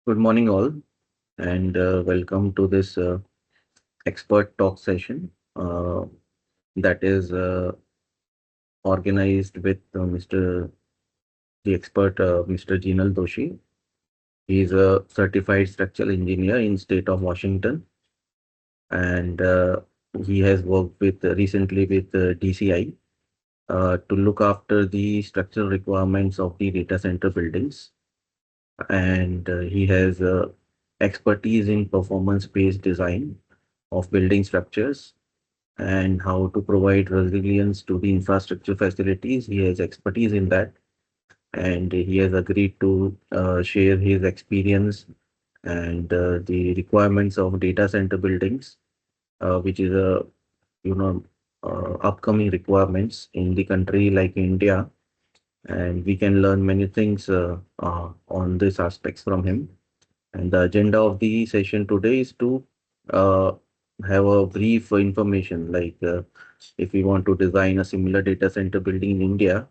Good morning, all, and welcome to this expert talk session that is organized with the expert, Mr. Jinal Doshi. He is a certified structural engineer in state of Washington, and he has worked with recently with DCI to look after the structural requirements of the data center buildings, and he has expertise in performance-based design of building structures and how to provide resilience to the infrastructure facilities. He has expertise in that, and he has agreed to share his experience and the requirements of data center buildings, which is a you know upcoming requirements in the country like India, and we can learn many things on these aspects from him. And the agenda of the session today is to uh, have a brief information like if we want to design a similar data center building in India,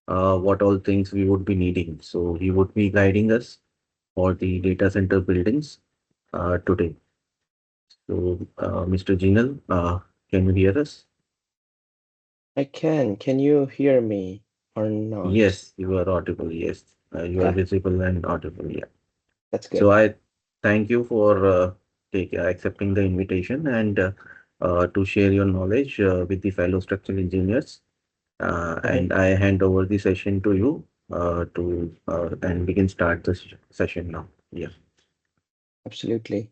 what all things we would be needing. So he would be guiding us for the data center buildings today. So, Mr. Jinal, can you hear us? I can. Can you hear me or not? Yes, you are audible. Yes, you are Okay, visible and audible. Yeah. that's So good. I thank you for accepting the invitation and to share your knowledge with the fellow structural engineers. Hmm. And I hand over the session to you to and we can start the session now. Yeah. Absolutely.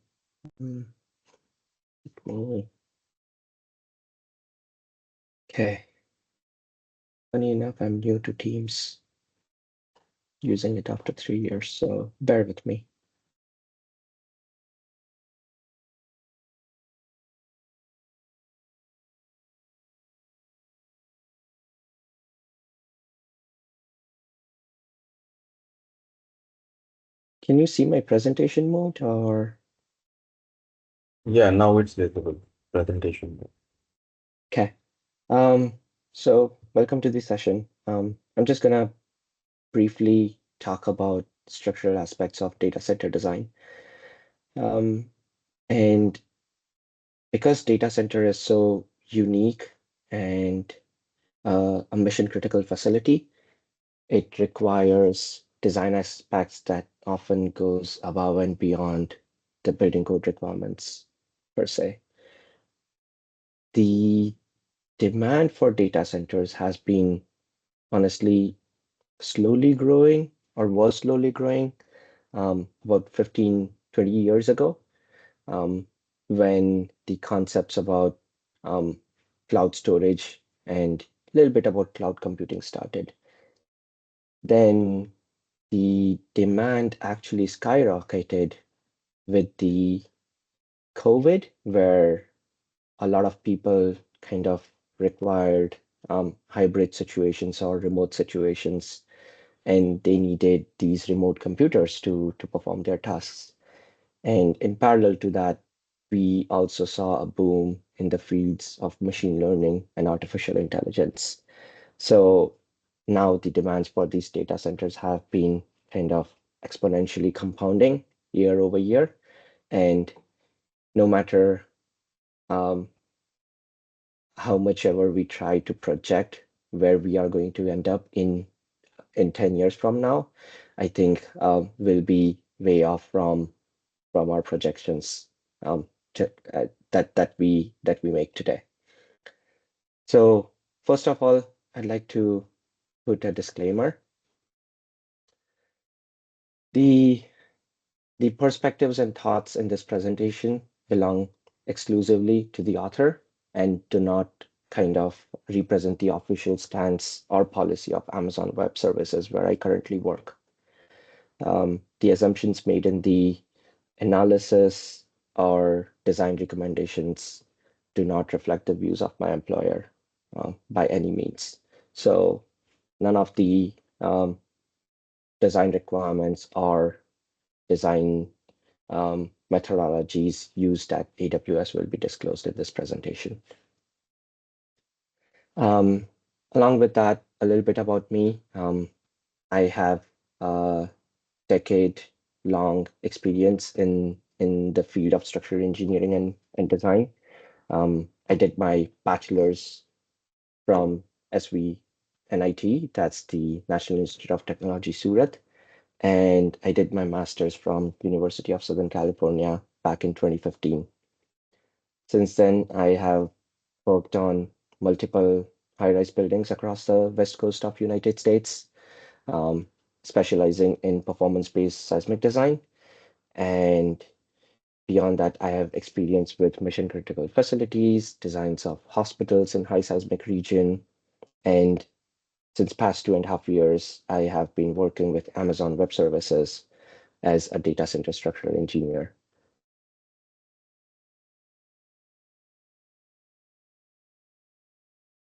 Mm, Okay. Funny enough, I'm new to Teams, using it after 3 years, so bear with me. Can you see my presentation mode or? Yeah, now it's visible. Presentation. Okay. So welcome to the session. I'm just gonna briefly talk about structural aspects of data center design. Um, and because data center is so unique and a mission critical facility, it requires design aspects that often goes above and beyond the building code requirements per se. The demand for data centers has been honestly slowly growing or was slowly growing about 15, 20 years ago, um, when the concepts about um, cloud storage and a little bit about cloud computing started. Then the demand actually skyrocketed with the COVID, where a lot of people kind of required hybrid situations or remote situations, and they needed these remote computers to perform their tasks. And in parallel to that, we also saw a boom in the fields of machine learning and artificial intelligence. So now the demands for these data centers have been kind of exponentially compounding year over year. And no matter um, how much ever we try to project where we are going to end up in 10 years from now, I think we'll be way off from our projections um, that we make today. So first of all, I'd like to put a disclaimer. The the perspectives and thoughts in this presentation belong exclusively to the author and do not kind of represent the official stance or policy of Amazon Web Services, where I currently work. The assumptions made in the analysis or design recommendations do not reflect the views of my employer by any means. So none of the design requirements or design methodologies used at AWS will be disclosed in this presentation. Um, Along with that, a little bit about me. I have a decade long experience in the field of structural engineering and design. I did my bachelor's from SVNIT, that's the National Institute of Technology, Surat, and I did my master's from University of Southern California back in 2015. Since then, I have worked on multiple high-rise buildings across the west coast of United States, um, specializing in performance-based seismic design. And beyond that, I have experience with mission-critical facilities, designs of hospitals in high seismic region, and since past 2.5 years, I have been working with Amazon Web Services as a data center structural engineer.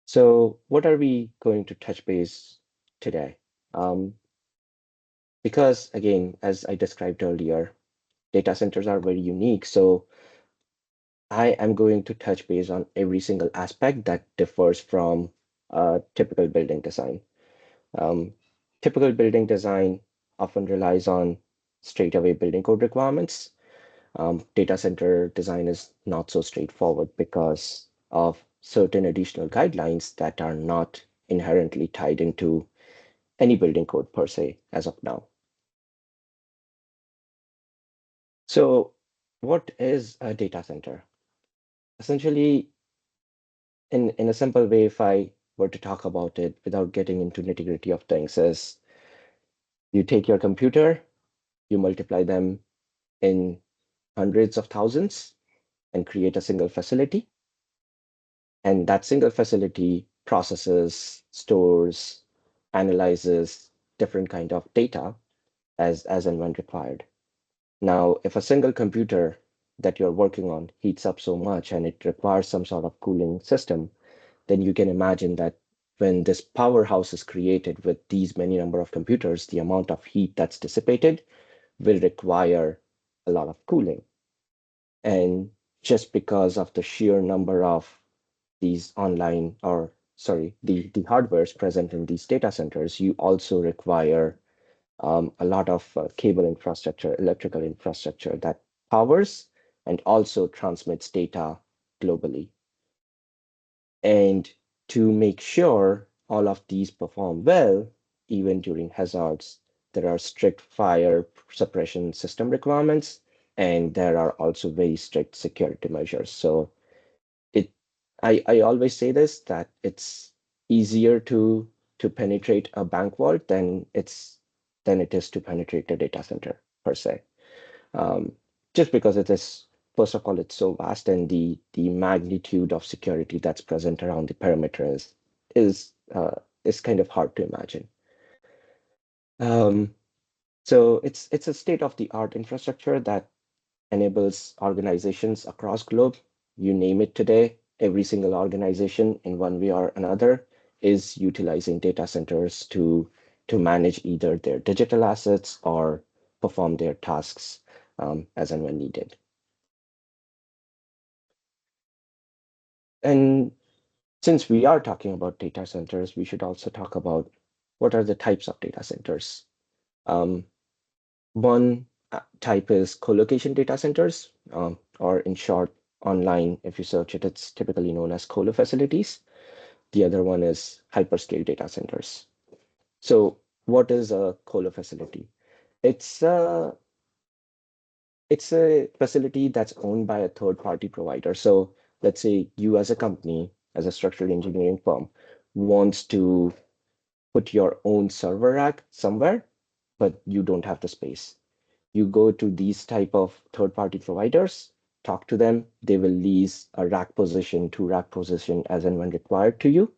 So what are we going to touch base today? Um, because again, as I described earlier, data centers are very unique. So I am going to touch base on every single aspect that differs from typical building design. Um, Typical building design often relies on straightaway building code requirements. Data center design is not so straightforward because of certain additional guidelines that are not inherently tied into any building code per se as of now. So what is a data center? Essentially, in a simple way, if I were to talk about it without getting into nitty-gritty of things, is you take your computer, you multiply them in hundreds of thousands and create a single facility. And that single facility processes, stores, analyzes different kind of data as and when required. Now, if a single computer that you're working on heats up so much and it requires some sort of cooling system, then you can imagine that when this powerhouse is created with these many number of computers, the amount of heat that's dissipated will require a lot of cooling. And just because of the sheer number of these online or sorry, the hardwares present in these data centers, you also require a lot of cable infrastructure, electrical infrastructure that powers and also transmits data globally. And to make sure all of these perform well, even during hazards, there are strict fire suppression system requirements, and there are also very strict security measures. So it, I always say this that it's easier to penetrate a bank vault than it is to penetrate a data center per se. Um, just because it is, first of all, it's so vast, and the magnitude of security that's present around the perimeter is kind of hard to imagine. Um, so it's a state-of-the-art infrastructure that enables organizations across globe. You name it today, every single organization in one way or another is utilizing data centers to manage either their digital assets or perform their tasks as and when needed. And since we are talking about data centers, we should also talk about what are the types of data centers. Um, One type is colocation data centers, or in short, online, if you search it, it's typically known as colo facilities. The other one is hyperscale data centers. So what is a colo facility? It's a it's a facility that's owned by a third party provider. So let's say you as a company, as a structural engineering firm, wants to put your own server rack somewhere, but you don't have the space. You go to these type of third-party providers, talk to them. They will lease a rack position to rack position as and when required to you.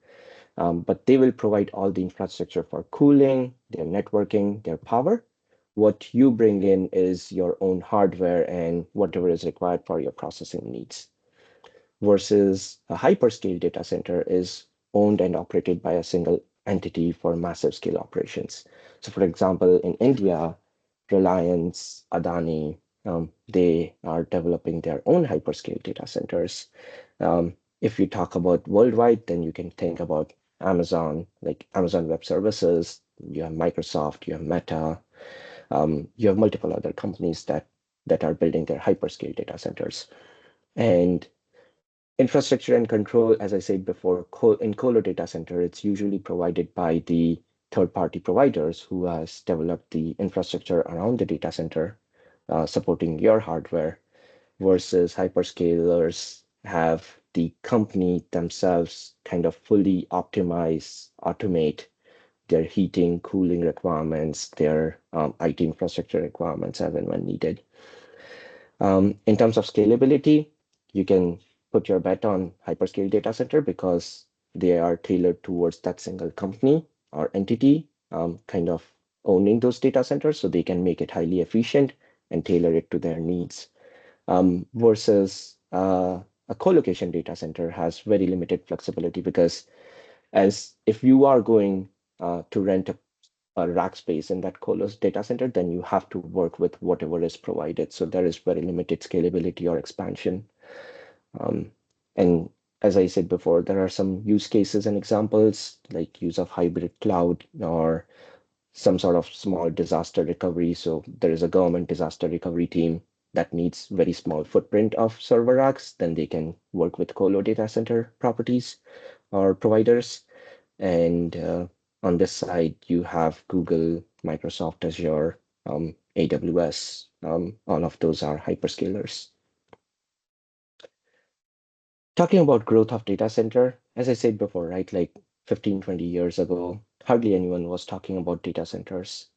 But they will provide all the infrastructure for cooling, their networking, their power. What you bring in is your own hardware and whatever is required for your processing needs. Versus a hyperscale data center is owned and operated by a single entity for massive scale operations. So, for example, in India, Reliance, Adani, they are developing their own hyperscale data centers. If you talk about worldwide, then you can think about Amazon, like Amazon Web Services, you have Microsoft, you have Meta. You have multiple other companies that are building their hyperscale data centers. And infrastructure and control, as I said before, in colo data center, it's usually provided by the third-party providers who has developed the infrastructure around the data center, supporting your hardware, versus hyperscalers have the company themselves kind of fully optimize, automate their heating, cooling requirements, their IT infrastructure requirements as and when needed. In terms of scalability, you can put your bet on hyperscale data center because they are tailored towards that single company or entity, kind of owning those data centers so they can make it highly efficient and tailor it to their needs. Versus a co-location data center has very limited flexibility because as if you are going to rent a rack space in that colos data center, then you have to work with whatever is provided. So there is very limited scalability or expansion. Um, and as I said before, there are some use cases and examples like use of hybrid cloud or some sort of small disaster recovery. So there is a government disaster recovery team that needs very small footprint of server racks, then they can work with colo data center properties or providers. And on this side, you have Google, Microsoft Azure, AWS. All of those are hyperscalers. Talking about growth of data center, as I said before, right, like 15, 20 years ago, hardly anyone was talking about data centers.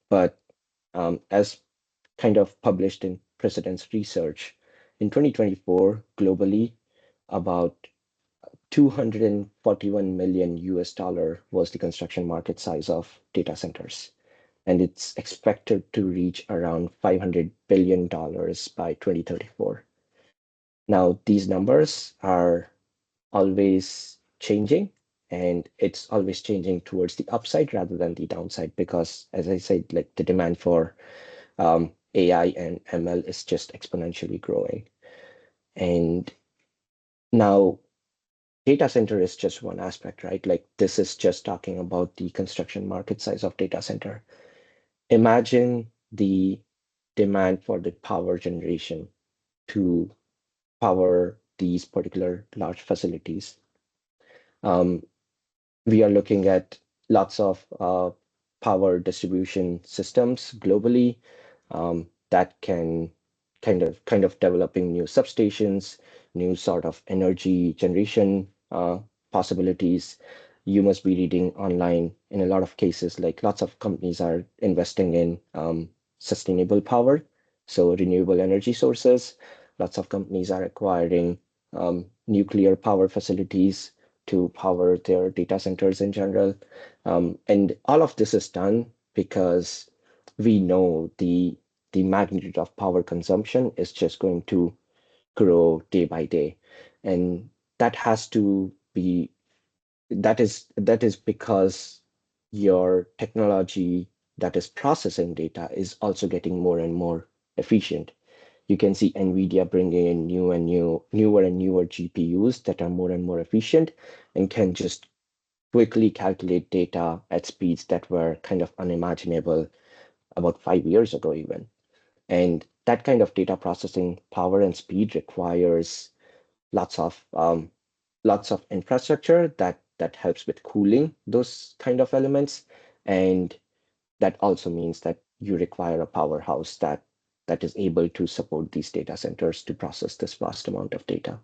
But as kind of published in Precedence Research, in 2024, globally, about 241 million US dollar was the construction market size of data centers. And it's expected to reach around $500 billion by 2034. Now, these numbers are always changing, and it's always changing towards the upside rather than the downside because, as I said, like the demand for AI and ML is just exponentially growing. And now data center is just one aspect, right? Like this is just talking about the construction market size of data center. Imagine the demand for the power generation to power these particular large facilities. Um, we are looking at lots of power distribution systems globally that can kind of developing new substations, new sort of energy generation possibilities. You must be reading online in a lot of cases, like lots of companies are investing in sustainable power, so renewable energy sources. Lots of companies are acquiring nuclear power facilities to power their data centers in general. And all of this is done because we know the magnitude of power consumption is just going to grow day by day. And that has to be that is because your technology that is processing data is also getting more and more efficient. You can see NVIDIA bringing in newer and newer GPUs that are more and more efficient and can just quickly calculate data at speeds that were kind of unimaginable about 5 years ago, even. And that kind of data processing power and speed requires lots of infrastructure that helps with cooling those kind of elements. And that also means that you require a powerhouse that is able to support these data centers to process this vast amount of data.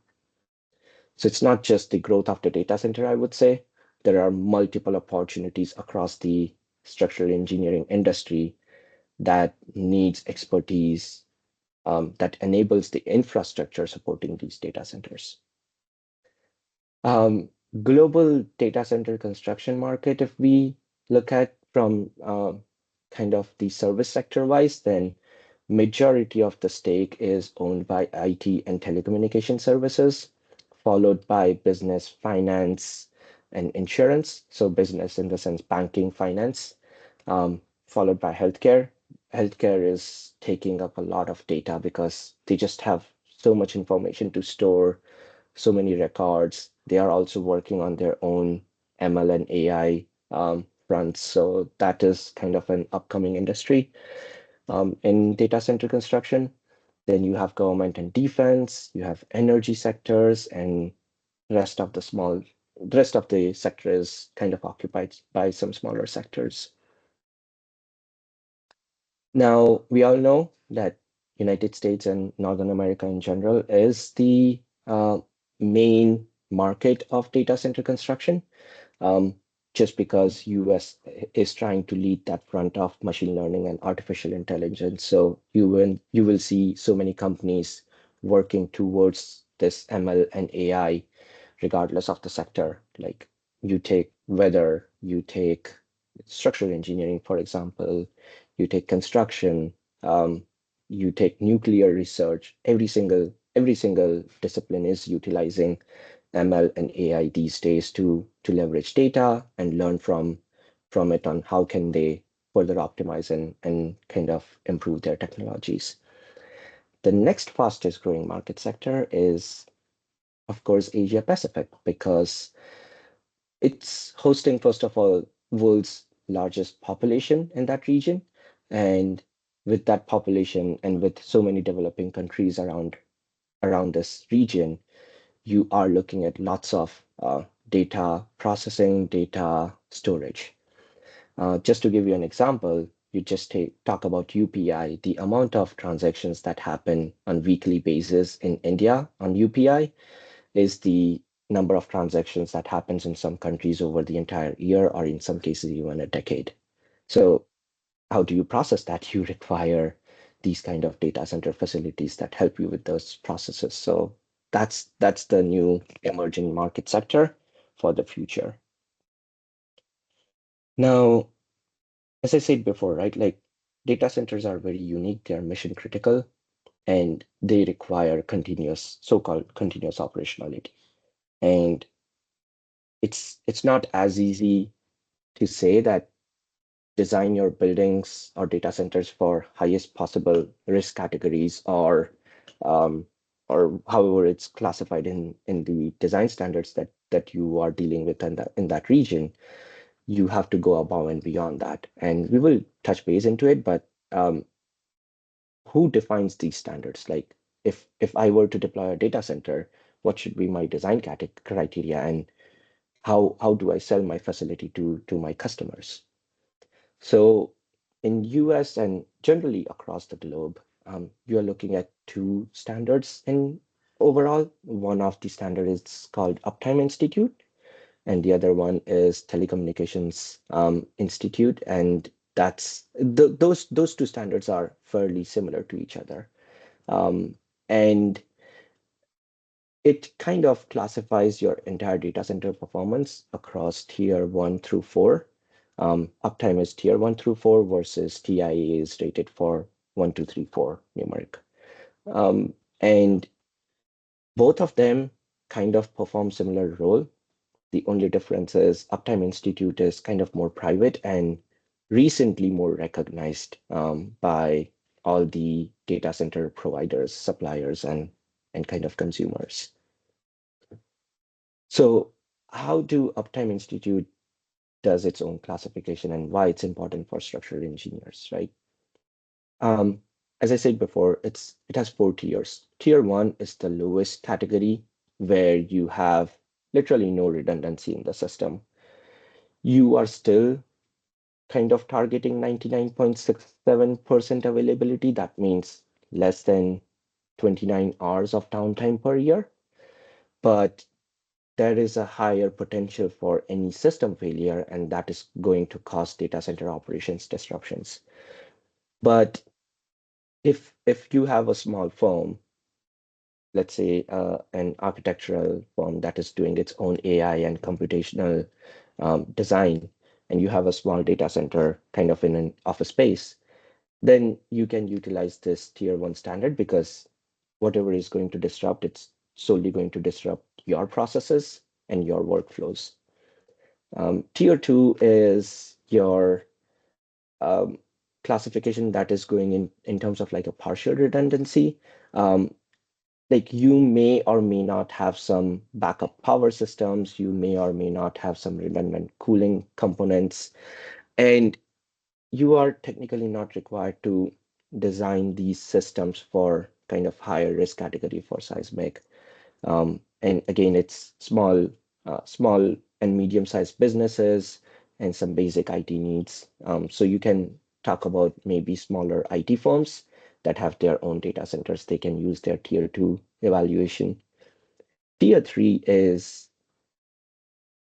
So it's not just the growth of the data center, I would say. There are multiple opportunities across the structural engineering industry that needs expertise that enables the infrastructure supporting these data centers. Um, Global data center construction market, if we look at from kind of the service sector wise, then majority of the stake is owned by IT and telecommunication services, followed by business, finance, and insurance. So business in the sense banking, finance, followed by healthcare. Healthcare is taking up a lot of data because they just have so much information to store, so many records. They are also working on their own ML and AI fronts. So that is kind of an upcoming industry in data center construction. Then you have government and defense, you have energy sectors, and rest of the small, the rest of the sector is kind of occupied by some smaller sectors. Now, we all know that United States and Northern America in general is the main market of data center construction, um, just because US is trying to lead that front of machine learning and artificial intelligence. So you will see so many companies working towards this ML and AI regardless of the sector. Like you take weather, you take structural engineering, for example, you take construction, um, you take nuclear research. Every single discipline is utilizing ML and AI these days to leverage data and learn from it on how can they further optimize and kind of improve their technologies. The next fastest growing market sector is, of course, Asia Pacific, because it's hosting, first of all, world's largest population in that region. And with that population and with so many developing countries around this region, you are looking at lots of data processing, data storage. Just to give you an example, you just talk about UPI, the amount of transactions that happen on weekly basis in India on UPI is the number of transactions that happens in some countries over the entire year, or in some cases even a decade. So how do you process that? You require these kind of data center facilities that help you with those processes. So that's the new emerging market sector for the future. Now, as I said before, right, like data centers are very unique, they're mission critical, and they require so-called continuous operationality. And it's not as easy to say that design your buildings or data centers for highest possible risk categories, um, or however it's classified in the design standards that you are dealing with in that region. You have to go above and beyond that, and we will touch base into it. But who defines these standards? Like if I were to deploy a data center, what should be my design criteria, and how do I sell my facility to my customers? So in US and generally across the globe, you are looking at two standards in overall. One of the standards is called Uptime Institute, and the other one is Telecommunications Institute. And those two standards are fairly similar to each other. And it kind of classifies your entire data center performance across tier 1 through 4. Uptime is tier 1 through 4 versus TIA is rated for 1, 2, 3, 4 numeric. And both of them kind of perform similar role. The only difference is Uptime Institute is kind of more private and recently more recognized by all the data center providers, suppliers, and kind of consumers. So how do Uptime Institute does its own classification and why it's important for structural engineers, right? Um, as I said before, it has 4 tiers. Tier 1 is the lowest category where you have literally no redundancy in the system. You are still kind of targeting 99.67% availability. That means less than 29 hours of downtime per year. But there is a higher potential for any system failure, and that is going to cause data center operations disruptions. But if you have a small firm, let's say an architectural firm that is doing its own AI and computational design, and you have a small data center kind of in an office space, then you can utilize this tier 1 standard, because whatever is going to disrupt, it's solely going to disrupt your processes and your workflows. Tier 2 is your um, classification that is going in terms of like a partial redundancy. Um, like you may or may not have some backup power systems, you may or may not have some redundant cooling components, and you are technically not required to design these systems for kind of higher risk category for seismic. And again, it's small and medium-sized businesses and some basic IT needs. So you can talk about maybe smaller IT firms that have their own data centers. They can use their tier two evaluation. Tier three is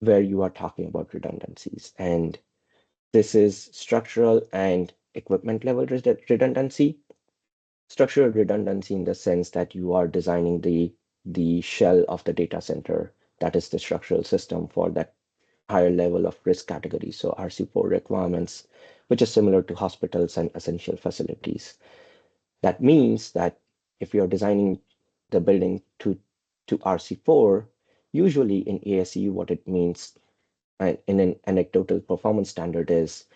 where you are talking about redundancies, and this is structural and equipment level redundancy. Structural redundancy in the sense that you are designing the shell of the data center, that is the structural system for that higher level of risk category, so RC4 requirements, which is similar to hospitals and essential facilities. That means that if you're designing the building to RC4, usually in ASCE, what it means in an anecdotal performance standard is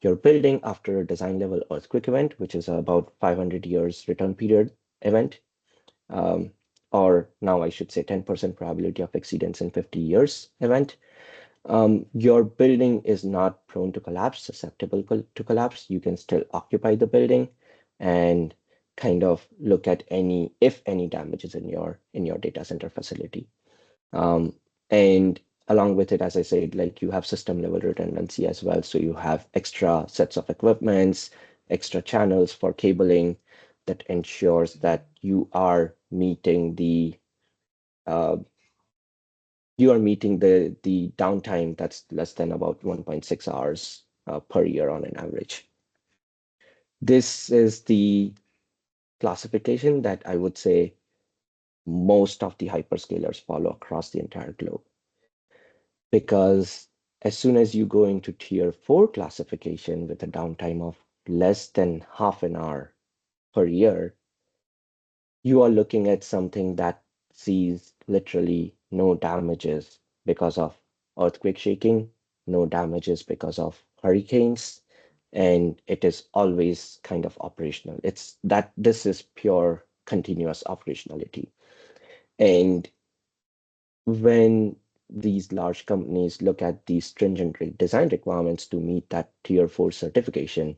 you're building after a design level earthquake event, which is about 500 years return period event, um, or now I should say 10% probability of exceedance in 50 years event. Your building is not prone to collapse, susceptible to collapse. You can still occupy the building and kind of look at any, if any damages in your data center facility. Um, and along with it, as I said, like you have system level redundancy as well. So you have extra sets of equipments, extra channels for cabling that ensures that uh, you are meeting the downtime that's less than about 1.6 hours per year on an average. This is the classification that I would say most of the hyperscalers follow across the entire globe. Because as soon as you go into tier 4 classification with a downtime of less than half an hour per year, you are looking at something that sees literally no damages because of earthquake shaking, no damages because of hurricanes, and it is always kind of operational. It's that this is pure continuous operationality. And when these large companies look at these stringent design requirements to meet that tier 4 certification,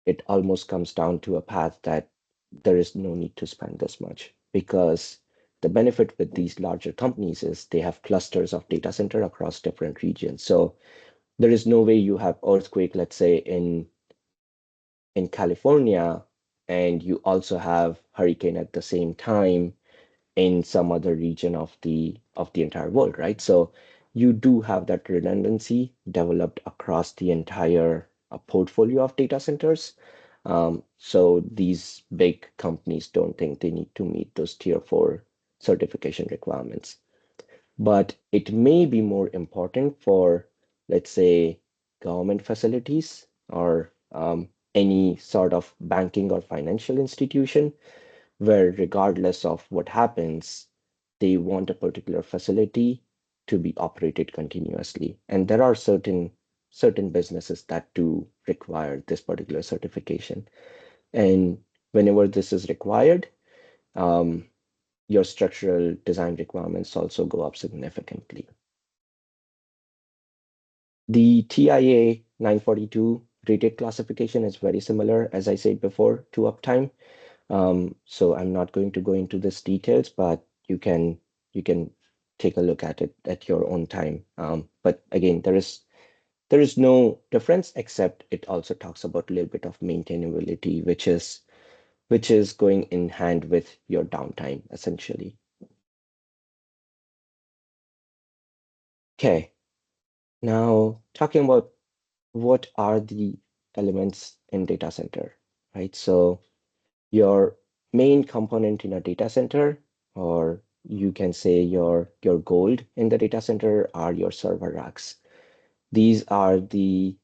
it almost comes down to a path that there is no need to spend this much, because the benefit with these larger companies is they have clusters of data center across different regions. So there is no way you have earthquake, let's say in California, and you also have hurricane at the same time in some other region of the entire world, right? So you do have that redundancy developed across the entire portfolio of data centers. So these big companies don't think they need to meet those tier 4 certification requirements. But it may be more important for, let's say, government facilities or any sort of banking or financial institution where regardless of what happens, they want a particular facility to be operated continuously. And there are certain businesses that do require this particular certification. And whenever this is required, um, your structural design requirements also go up significantly. The TIA 942 rated classification is very similar, as I said before, to uptime. So I'm not going to go into this details, but you can take a look at it at your own time. But again, there is no difference except it also talks about a little bit of maintainability, which is going in hand with your downtime essentially. Okay, now talking about what are the elements in data center, right? So your main component in a data center, or you can say your gold in the data center, are your server racks. These are the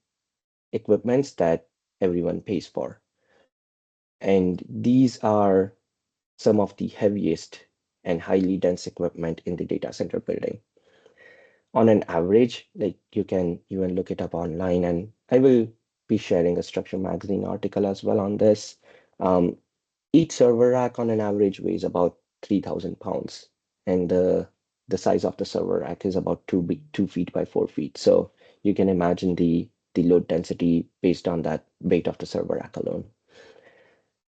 equipments that everyone pays for. And these are some of the heaviest and highly dense equipment in the data center building. On an average, like you can look it up online, and I will be sharing a Structure Magazine article as well on this. Um, each server rack on an average weighs about 3,000 pounds, and the size of the server rack is about 2 feet by 4 feet. So you can imagine the load density based on that weight of the server rack alone.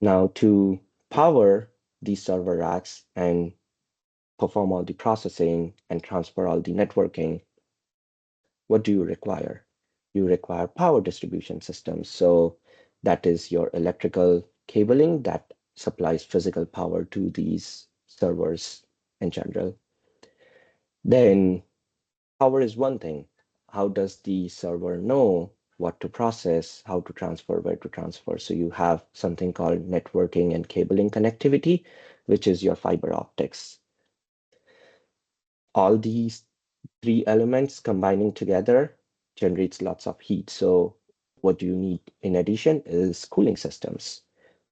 Now, to power these server racks and perform all the processing and transfer all the networking, what do you require? You require power distribution systems. So that is your electrical cabling that supplies physical power to these servers in general. Then power is one thing. How does the server know what to process, how to transfer, where to transfer? So you have something called networking and cabling connectivity, which is your fiber optics. All these three elements combining together generates lots of heat. So what you need in addition is cooling systems.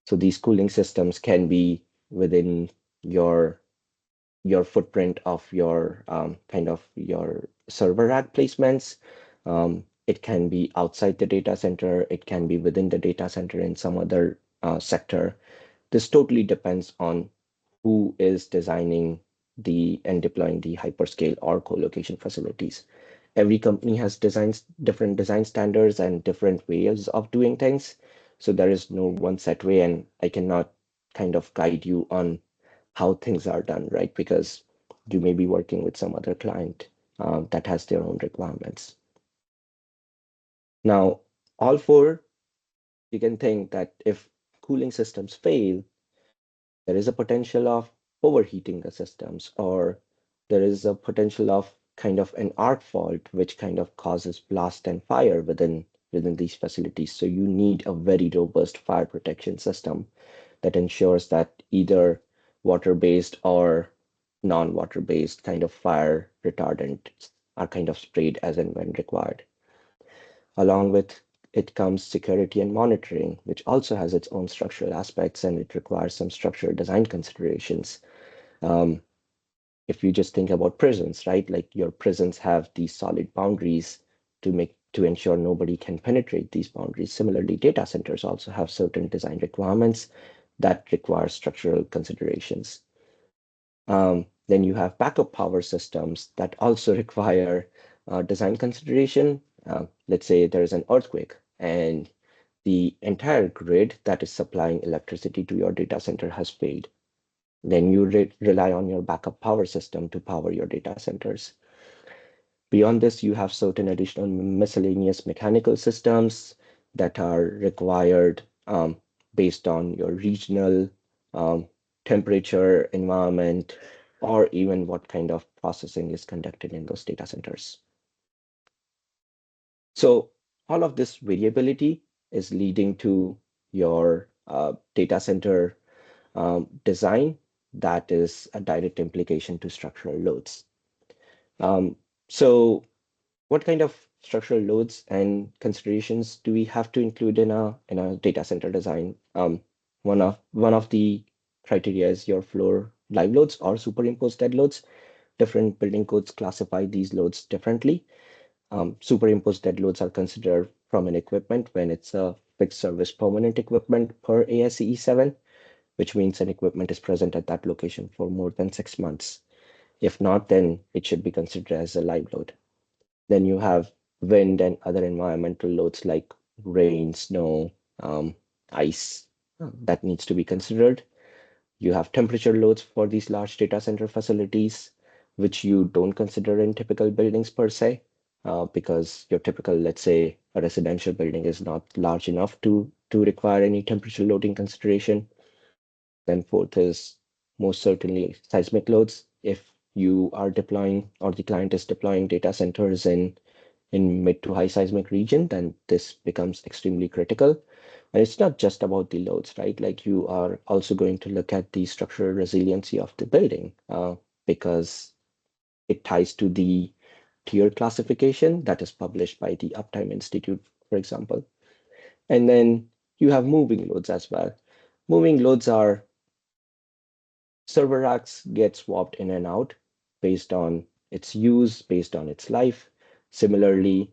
So these cooling systems can be within your footprint of your kind of your server rack placements. It can be outside the data center. It can be within the data center in some other sector. This totally depends on who is designing the and deploying the hyperscale or co-location facilities. Every company has designs different design standards and different ways of doing things. So there is no one set way, and I cannot kind of guide you on how things are done, right? Because you may be working with some other client that has their own requirements. Now, all four, you can think that if cooling systems fail, there is a potential of overheating the systems, or there is a potential of kind of an arc fault, which kind of causes blast and fire within these facilities. So you need a very robust fire protection system that ensures that either water-based or non-water-based kind of fire retardants are kind of sprayed as and when required. Along with it comes security and monitoring, which also has its own structural aspects and it requires some structural design considerations. Um, if you just think about prisons, right? Like your prisons have these solid boundaries to ensure nobody can penetrate these boundaries. Similarly, data centers also have certain design requirements that require structural considerations. Then you have backup power systems that also require design consideration. Let's say there is an earthquake and the entire grid that is supplying electricity to your data center has failed. Then you rely on your backup power system to power your data centers. Beyond this, you have certain additional miscellaneous mechanical systems that are required based on your regional um, temperature, environment, or even what kind of processing is conducted in those data centers. So all of this variability is leading to your data center design that is a direct implication to structural loads. So what kind of structural loads and considerations do we have to include in a data center design? One of the criteria is your floor live loads or superimposed dead loads. Different building codes classify these loads differently. Superimposed dead loads are considered from an equipment when it's a fixed service permanent equipment per ASCE 7, which means an equipment is present at that location for more than 6 months. If not, then it should be considered as a live load. Then you have wind and other environmental loads like rain, snow, ice that needs to be considered. You have temperature loads for these large data center facilities, which you don't consider in typical buildings per se, because your typical, let's say, a residential building is not large enough to require any temperature loading consideration. Then fourth is most certainly seismic loads. If you are deploying or the client is deploying data centers in mid to high seismic region, then this becomes extremely critical. And it's not just about the loads, right? Like you are also going to look at the structural resiliency of the building because it ties to the tier classification that is published by the Uptime Institute, for example. And then you have moving loads as well. Moving loads are server racks get swapped in and out based on its use, based on its life. Similarly,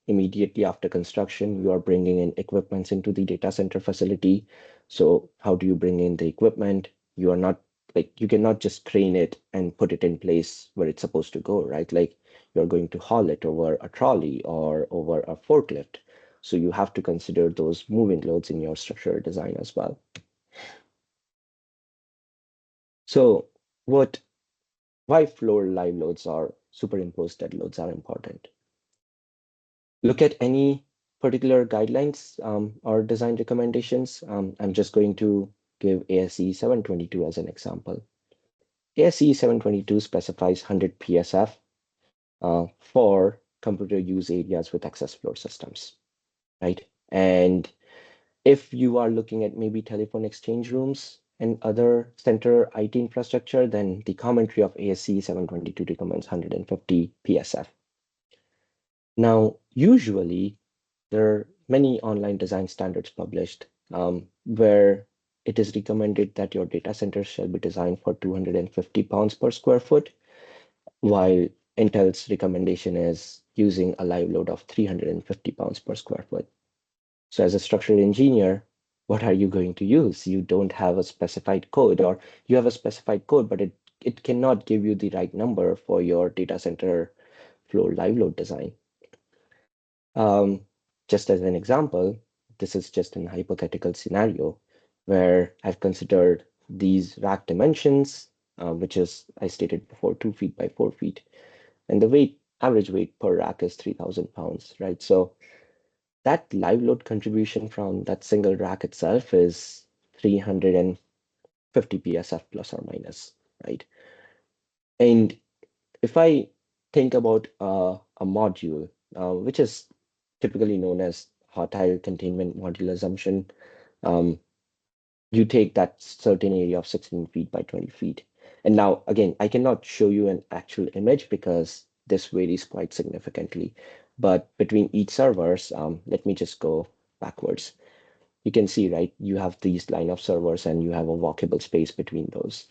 immediately after construction, you are bringing in equipments into the data center facility. So how do you bring in the equipment? You are not like you cannot just crane it and put it in place where it's supposed to go, right? Like you're going to haul it over a trolley or over a forklift. So you have to consider those moving loads in your structural design as well. So what why floor live loads or superimposed dead loads are important. Look at any particular guidelines or design recommendations. I'm just going to give ASCE 722 as an example. ASCE 722 specifies 100 PSF for computer use areas with access floor systems, right? And if you are looking at maybe telephone exchange rooms and other center IT infrastructure, then the commentary of ASCE 722 recommends 150 PSF. Now, usually there are many online design standards published where it is recommended that your data center shall be designed for 250 pounds per square foot, while Intel's recommendation is using a live load of 350 pounds per square foot. So as a structural engineer, what are you going to use? You don't have a specified code, or you have a specified code, but it cannot give you the right number for your data center floor live load design. Just as an example, this is just an hypothetical scenario where I've considered these rack dimensions, which is, I stated before, 2 feet by 4 feet. And the average weight per rack is 3,000 pounds, right? So that live load contribution from that single rack itself is 350 PSF plus or minus, right? And if I think about a module, which is typically known as hot tile containment module assumption, um, you take that certain area of 16 feet by 20 feet. And now, again, I cannot show you an actual image because this varies quite significantly. But between each servers, let me just go backwards. You can see, right, you have these line of servers and you have a walkable space between those.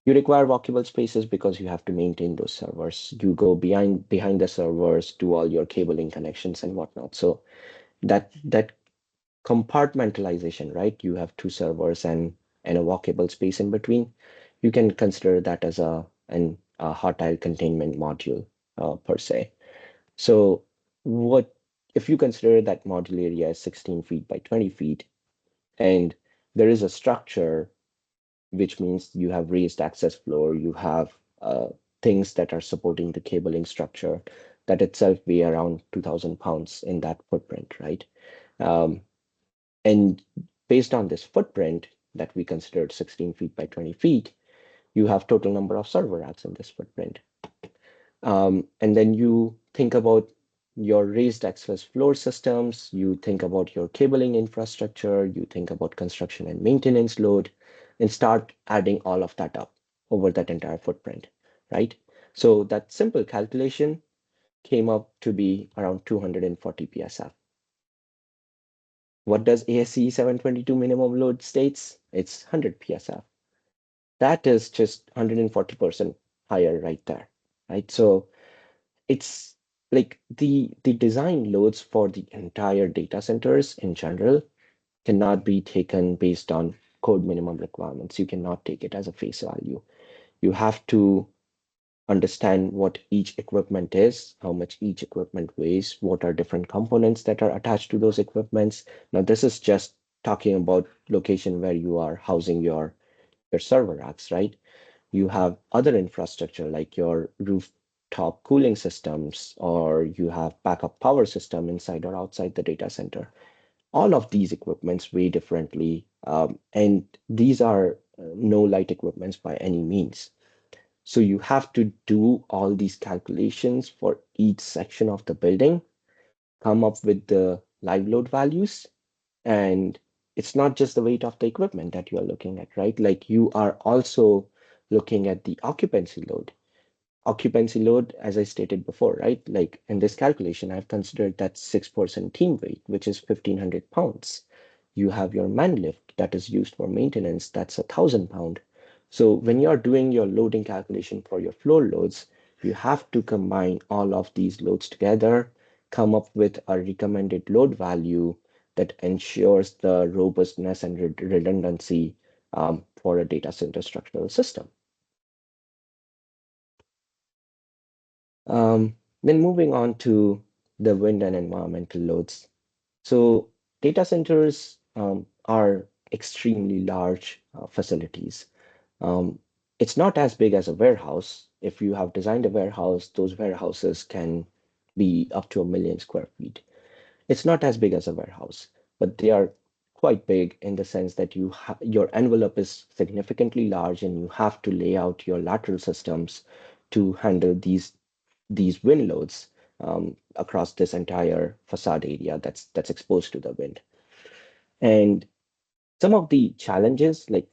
You require walkable spaces because you have to maintain those servers. You go behind the servers, do all your cabling connections and whatnot. So that compartmentalization, right? You have two servers and a walkable space in between. You can consider that as a hot tile containment module per se. So what if you consider that module area is 16 feet by 20 feet, and there is a structure, which means you have raised access floor, you have things that are supporting the cabling structure, that itself weigh around 2,000 pounds in that footprint, right? Um, and based on this footprint that we considered 16 feet by 20 feet, you have total number of server racks in this footprint. And then you think about your raised access floor systems, you think about your cabling infrastructure, you think about construction and maintenance load, and start adding all of that up over that entire footprint, right? So that simple calculation came up to be around 240 PSF. What does ASCE 722 minimum load states? It's 100 PSF. That is just 140% higher right there, right? So it's like the design loads for the entire data centers in general cannot be taken based on code minimum requirements. You cannot take it as a face value. You have to understand what each equipment is, how much each equipment weighs, what are different components that are attached to those equipments. Now, this is just talking about location where you are housing your server racks, right? You have other infrastructure like your rooftop cooling systems, or you have backup power system inside or outside the data center. All of these equipments weigh differently, and these are no light equipments by any means. So you have to do all these calculations for each section of the building, come up with the live load values, and it's not just the weight of the equipment that you are looking at, right? Like you are also looking at the occupancy load. Occupancy load, as I stated before, right? Like in this calculation, I've considered that 6% team weight, which is 1,500 pounds. You have your man lift that is used for maintenance, that's 1,000 pound. So when you're doing your loading calculation for your floor loads, you have to combine all of these loads together, come up with a recommended load value that ensures the robustness and redundancy for a data center structural system. Then moving on to the wind and environmental loads. So data centers are extremely large facilities. Um, it's not as big as a warehouse. If you have designed a warehouse, those warehouses can be up to 1 million square feet. It's not as big as a warehouse, but they are quite big in the sense that your envelope is significantly large and you have to lay out your lateral systems to handle these wind loads across this entire facade area that's exposed to the wind. And some of the challenges, like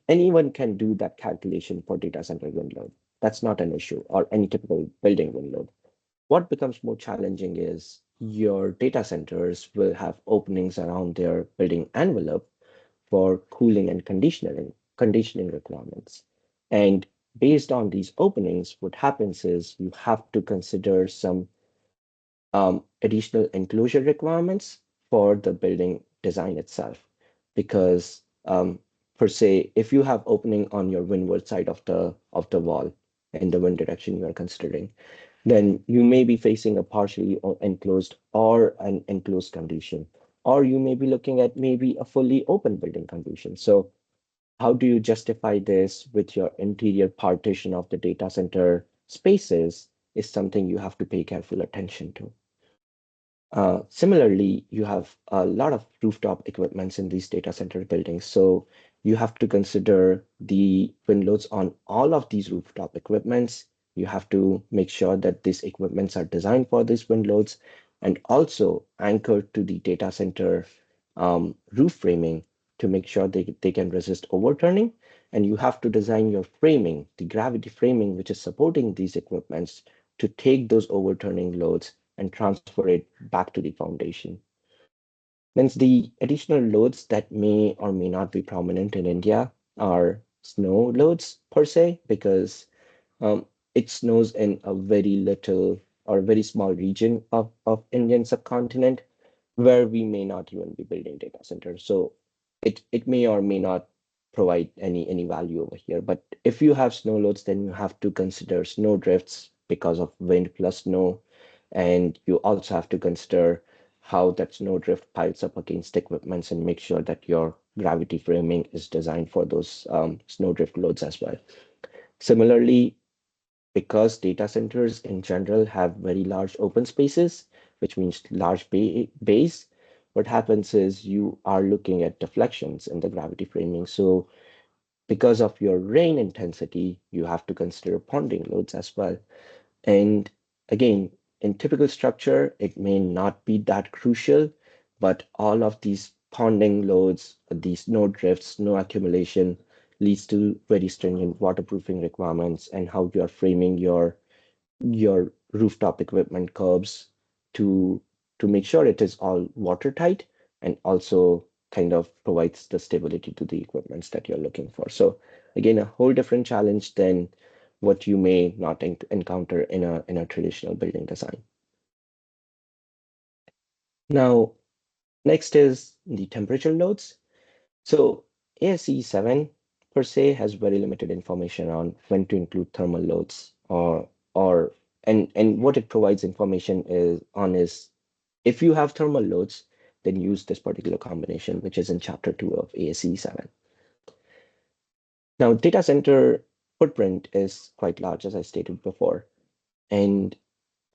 anyone can do that calculation for data center wind load. That's not an issue, or any typical building wind load. What becomes more challenging is your data centers will have openings around their building envelope for cooling and conditioning requirements. And based on these openings, what happens is you have to consider some additional enclosure requirements for the building design itself. Because per se, if you have opening on your windward side of the wall in the wind direction you are considering, then you may be facing a partially enclosed or an enclosed condition, or you may be looking at maybe a fully open building condition. So how do you justify this with your interior partition of the data center spaces is something you have to pay careful attention to. Similarly, you have a lot of rooftop equipments in these data center buildings. So you have to consider the wind loads on all of these rooftop equipments. You have to make sure that these equipments are designed for these wind loads and also anchored to the data center roof framing to make sure they can resist overturning. And you have to design your framing, the gravity framing, which is supporting these equipments to take those overturning loads and transfer it back to the foundation. Then the additional loads that may or may not be prominent in India are snow loads per se, because um, it snows in a very little or very small region of Indian subcontinent where we may not even be building data centers. So it may or may not provide any value over here. But if you have snow loads, then you have to consider snow drifts because of wind plus snow. And you also have to consider how that snow drift piles up against equipments and make sure that your gravity framing is designed for those snow drift loads as well. Similarly, because data centers in general have very large open spaces, which means large bays, what happens is you are looking at deflections in the gravity framing. So because of your rain intensity, you have to consider ponding loads as well. And again, in typical structure, it may not be that crucial, but all of these ponding loads, these snow drifts, snow accumulation leads to very stringent waterproofing requirements and how you are framing your rooftop equipment curbs to make sure it is all watertight and also kind of provides the stability to the equipments that you're looking for. So again, a whole different challenge than what you may not encounter in a traditional building design. Now, next is the temperature loads. So ASCE 7 per se has very limited information on when to include thermal loads or and what it provides information is if you have thermal loads, then use this particular combination, which is in chapter 2 of ASCE 7. Now, data center footprint is quite large, as I stated before. And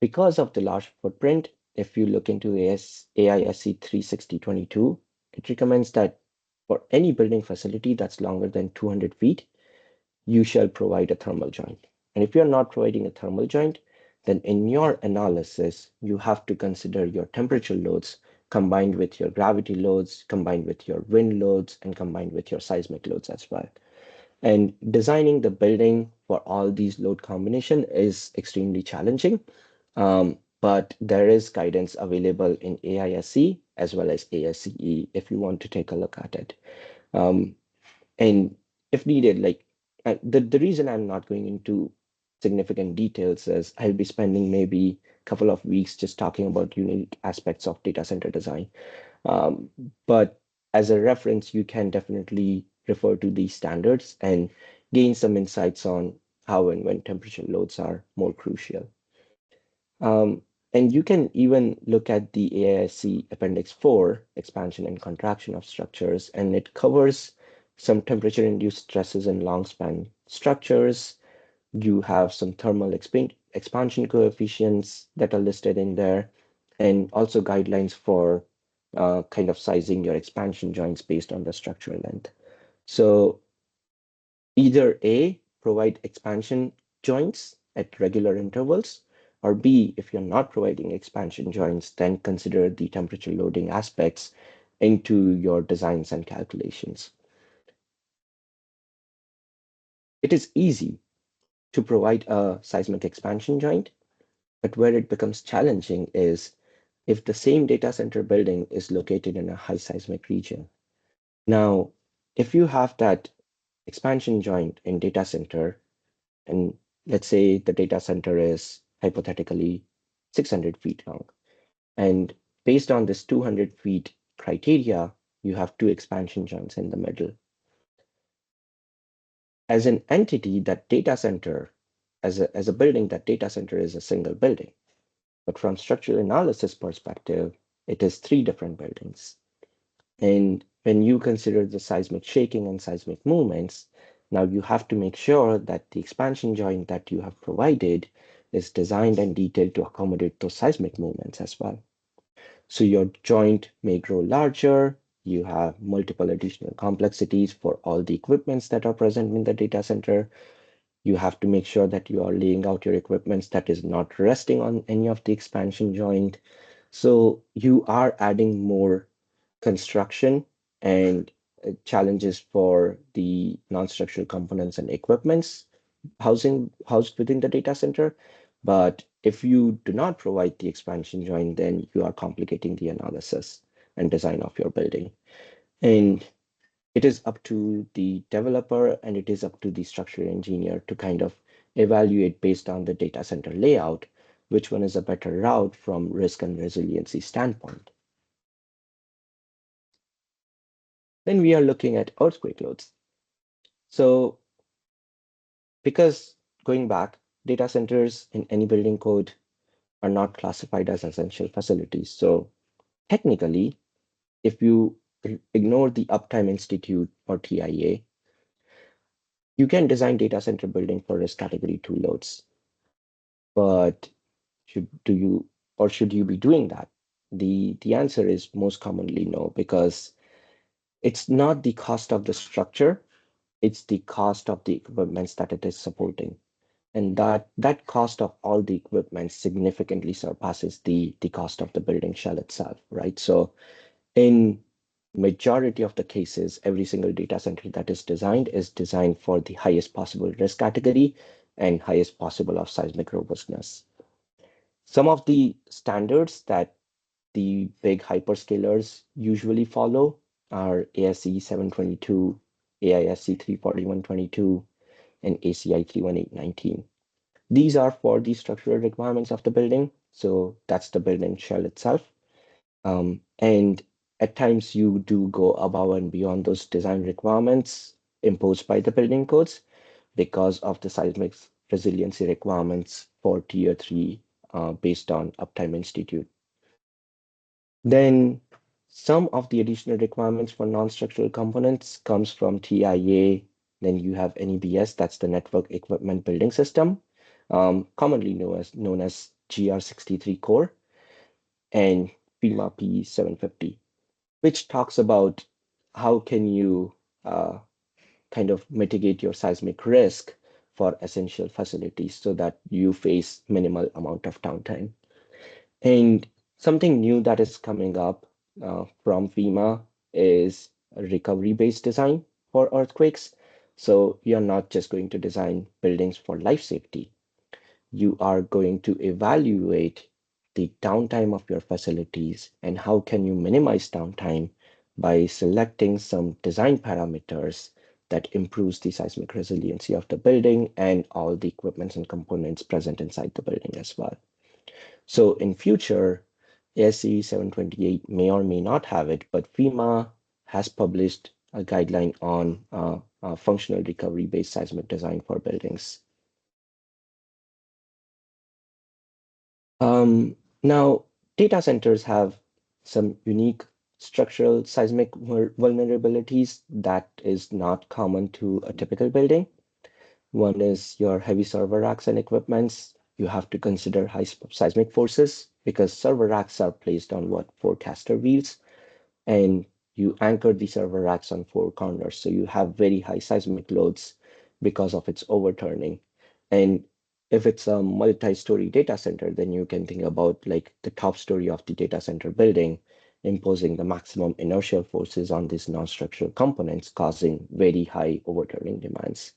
because of the large footprint, if you look into AISC 36022, it recommends that for any building facility that's longer than 200 feet, you shall provide a thermal joint. And if you're not providing a thermal joint, then in your analysis, you have to consider your temperature loads combined with your gravity loads, combined with your wind loads, and combined with your seismic loads as well. And designing the building for all these load combination is extremely challenging. But there is guidance available in AISC as well as ASCE if you want to take a look at it. Um, and if needed, like the reason I'm not going into significant details is I'll be spending maybe a couple of weeks just talking about unique aspects of data center design. Um, but as a reference, you can definitely refer to these standards and gain some insights on how and when temperature loads are more crucial. Um, and you can even look at the AISC Appendix 4, expansion and contraction of structures, and it covers some temperature-induced stresses in long-span structures. You have some thermal expansion coefficients that are listed in there, and also guidelines for kind of sizing your expansion joints based on the structural length. So either A, provide expansion joints at regular intervals, or B, if you're not providing expansion joints, then consider the temperature loading aspects into your designs and calculations. It is easy to provide a seismic expansion joint, but where it becomes challenging is if the same data center building is located in a high seismic region. Now, if you have that expansion joint in data center, and let's say the data center is hypothetically 600 feet long, and based on this 200 feet criteria, you have two expansion joints in the middle. As an entity, that data center, as a building, that data center is a single building. But from structural analysis perspective, it is three different buildings. And when you consider the seismic shaking and seismic movements, now you have to make sure that the expansion joint that you have provided is designed and detailed to accommodate those seismic movements as well. So your joint may grow larger, you have multiple additional complexities for all the equipments that are present in the data center. You have to make sure that you are laying out your equipments that is not resting on any of the expansion joint. So you are adding more construction and challenges for the non-structural components and equipments housed within the data center. But if you do not provide the expansion joint, then you are complicating the analysis and design of your building. And it is up to the developer and it is up to the structural engineer to kind of evaluate based on the data center layout, which one is a better route from risk and resiliency standpoint. Then we are looking at earthquake loads. So because going back, data centers in any building code are not classified as essential facilities. So technically, if you ignore the Uptime Institute or TIA, you can design data center building for risk category 2 loads. But should you be doing that? The answer is most commonly no, because it's not the cost of the structure, it's the cost of the equipments that it is supporting. And that cost of all the equipment significantly surpasses the cost of the building shell itself, right? So in majority of the cases, every single data center that is designed for the highest possible risk category and highest possible of seismic robustness. Some of the standards that the big hyperscalers usually follow are ASCE 722, AISC 34122, and ACI 31819. These are for the structural requirements of the building. So that's the building shell itself. And at times you do go above and beyond those design requirements imposed by the building codes because of the seismic resiliency requirements for tier 3 based on Uptime Institute. Then some of the additional requirements for non-structural components comes from TIA. Then you have NEBS, that's the Network Equipment Building System, commonly known as GR63 core, and FEMA P750, which talks about how can you kind of mitigate your seismic risk for essential facilities so that you face minimal amount of downtime. And something new that is coming up from FEMA is a recovery-based design for earthquakes. So you're not just going to design buildings for life safety. You are going to evaluate the downtime of your facilities and how can you minimize downtime by selecting some design parameters that improves the seismic resiliency of the building and all the equipments and components present inside the building as well. So in future, ASCE 728 may or may not have it, but FEMA has published a guideline on functional recovery-based seismic design for buildings. Now, data centers have some unique structural seismic vulnerabilities that is not common to a typical building. One is your heavy server racks and equipments. You have to consider high seismic forces because server racks are placed on what forecaster wheels, and you anchor the server racks on four corners. So you have very high seismic loads because of its overturning. And if it's a multi-story data center, then you can think about like the top story of the data center building imposing the maximum inertial forces on these non-structural components, causing very high overturning demands.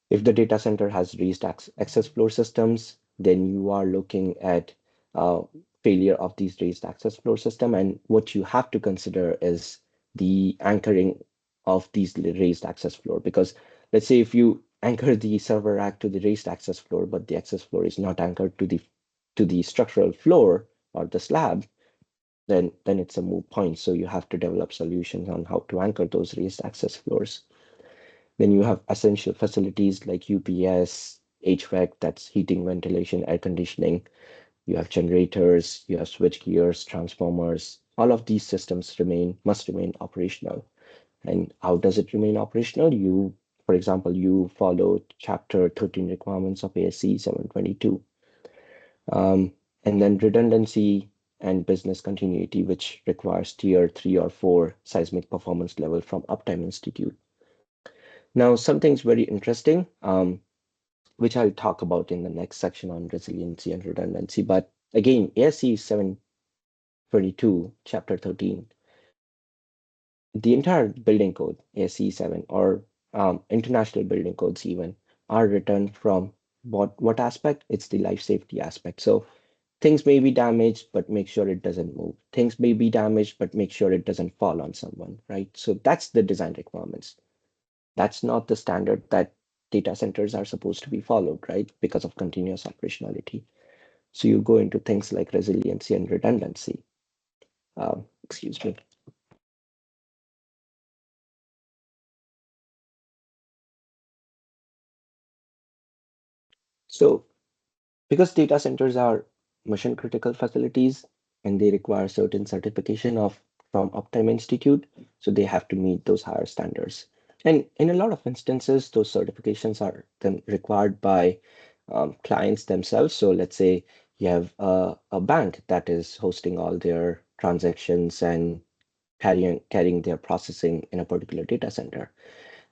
If the data center has raised access floor systems, then you are looking at uh, failure of these raised access floor system. And what you have to consider is the anchoring of these raised access floor. Because let's say if you anchor the server rack to the raised access floor, but the access floor is not anchored to the structural floor or the slab, then it's a moot point. So you have to develop solutions on how to anchor those raised access floors. Then you have essential facilities like UPS, HVAC, that's heating, ventilation, air conditioning. You have generators, you have switch gears, transformers. All of these systems must remain operational. And how does it remain operational? For example, you follow Chapter 13 requirements of ASC 722. And then redundancy and business continuity, which requires tier 3 or 4 seismic performance level from Uptime Institute. Now, something's very interesting, which I'll talk about in the next section on resiliency and redundancy. But again, ASC 722, Chapter 13, the entire building code, ASC 7, or international building codes even, are written from what aspect? It's the life safety aspect. So things may be damaged, but make sure it doesn't move. Things may be damaged, but make sure it doesn't fall on someone, right? So that's the design requirements. That's not the standard that data centers are supposed to be followed, right? Because of continuous operationality. So you go into things like resiliency and redundancy. Excuse me. So because data centers are mission critical facilities and they require certain certification of from Uptime Institute, so they have to meet those higher standards. And in a lot of instances, those certifications are then required by clients themselves. So let's say you have a bank that is hosting all their transactions and carrying their processing in a particular data center.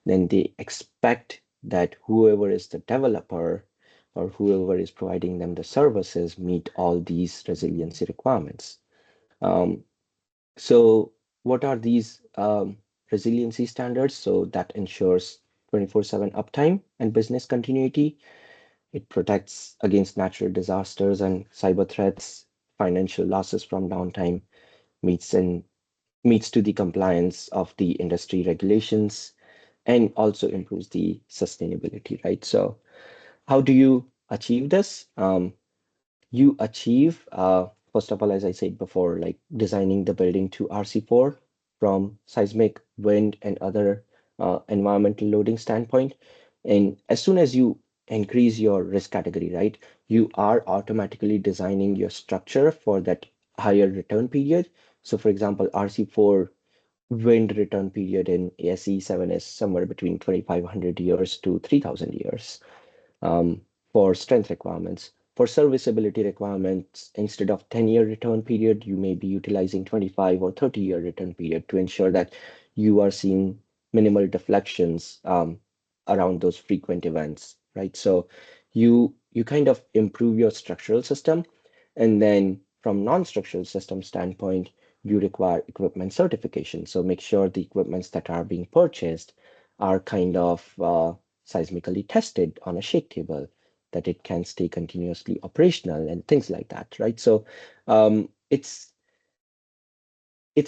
Then they expect that whoever is the developer or whoever is providing them the services meet all these resiliency requirements. Um, so what are these resiliency standards? So that ensures 24/7 uptime and business continuity. It protects against natural disasters and cyber threats, financial losses from downtime, meets and meets to the compliance of the industry regulations, and also improves the sustainability, right? So how do you achieve this? You achieve, first of all, as I said before, like designing the building to RC4 from seismic, wind, and other environmental loading standpoint. And as soon as you increase your risk category, right, you are automatically designing your structure for that higher return period. So for example, RC4 wind return period in ASC 7 is somewhere between 2,500 years to 3,000 years um, for strength requirements. For serviceability requirements, instead of 10-year return period, you may be utilizing 25 or 30-year return period to ensure that you are seeing minimal deflections around those frequent events, right? So you kind of improve your structural system, and then from non-structural system standpoint, you require equipment certification. So make sure the equipments that are being purchased are kind of seismically tested on a shake table, that it can stay continuously operational and things like that, right? So it's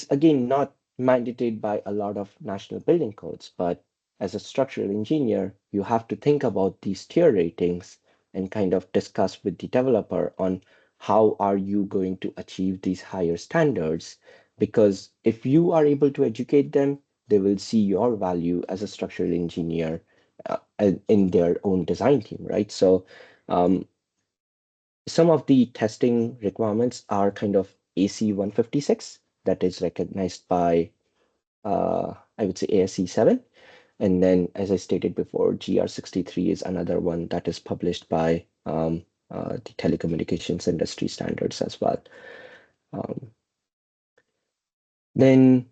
again not mandated by a lot of national building codes, but as a structural engineer, you have to think about these tier ratings and kind of discuss with the developer on how are you going to achieve these higher standards. Because if you are able to educate them, they will see your value as a structural engineer in their own design team, right? So some of the testing requirements are kind of AC 156 that is recognized by I would say ASC 7. And then, as I stated before, GR63 is another one that is published by the telecommunications industry standards as well. Um, then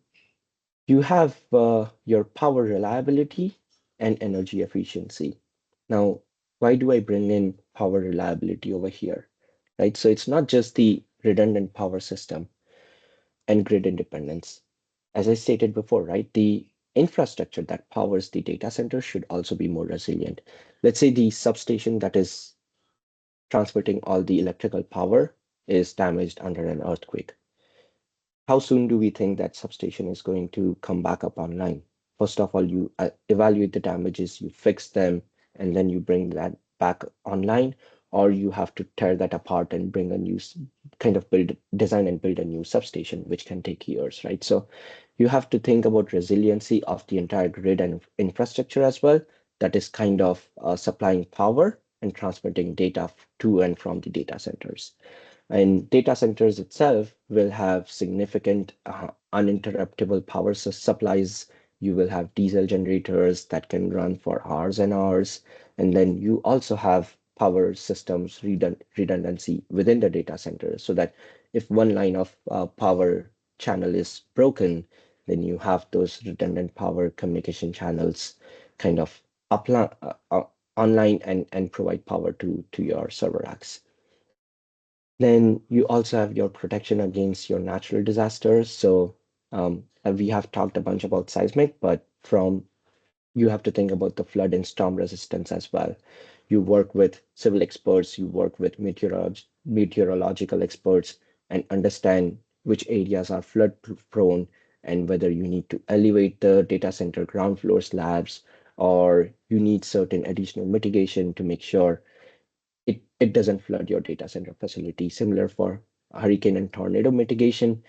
you have your power reliability and energy efficiency. Now, why do I bring in power reliability over here? Right? So it's not just the redundant power system and grid independence. As I stated before, right, the infrastructure that powers the data center should also be more resilient. Let's say the substation that is transmitting all the electrical power is damaged under an earthquake. How soon do we think that substation is going to come back up online? First of all, you evaluate the damages, you fix them, and then you bring that back online, or you have to tear that apart and bring a new kind of design and build a new substation, which can take years, right? So you have to think about resiliency of the entire grid and infrastructure as well, that is kind of supplying power and transmitting data to and from the data centers. And data centers itself will have significant uninterruptible power supplies. You will have diesel generators that can run for hours and hours. And then you also have power systems redundancy within the data center so that if one line of power channel is broken, then you have those redundant power communication channels kind of online and provide power to your server racks. Then you also have your protection against your natural disasters. So we have talked a bunch about seismic, but from you have to think about the flood and storm resistance as well. You work with civil experts, you work with meteorological experts, and understand which areas are flood prone and whether you need to elevate the data center ground floor slabs or you need certain additional mitigation to make sure it doesn't flood your data center facility. Similar for hurricane and tornado mitigation,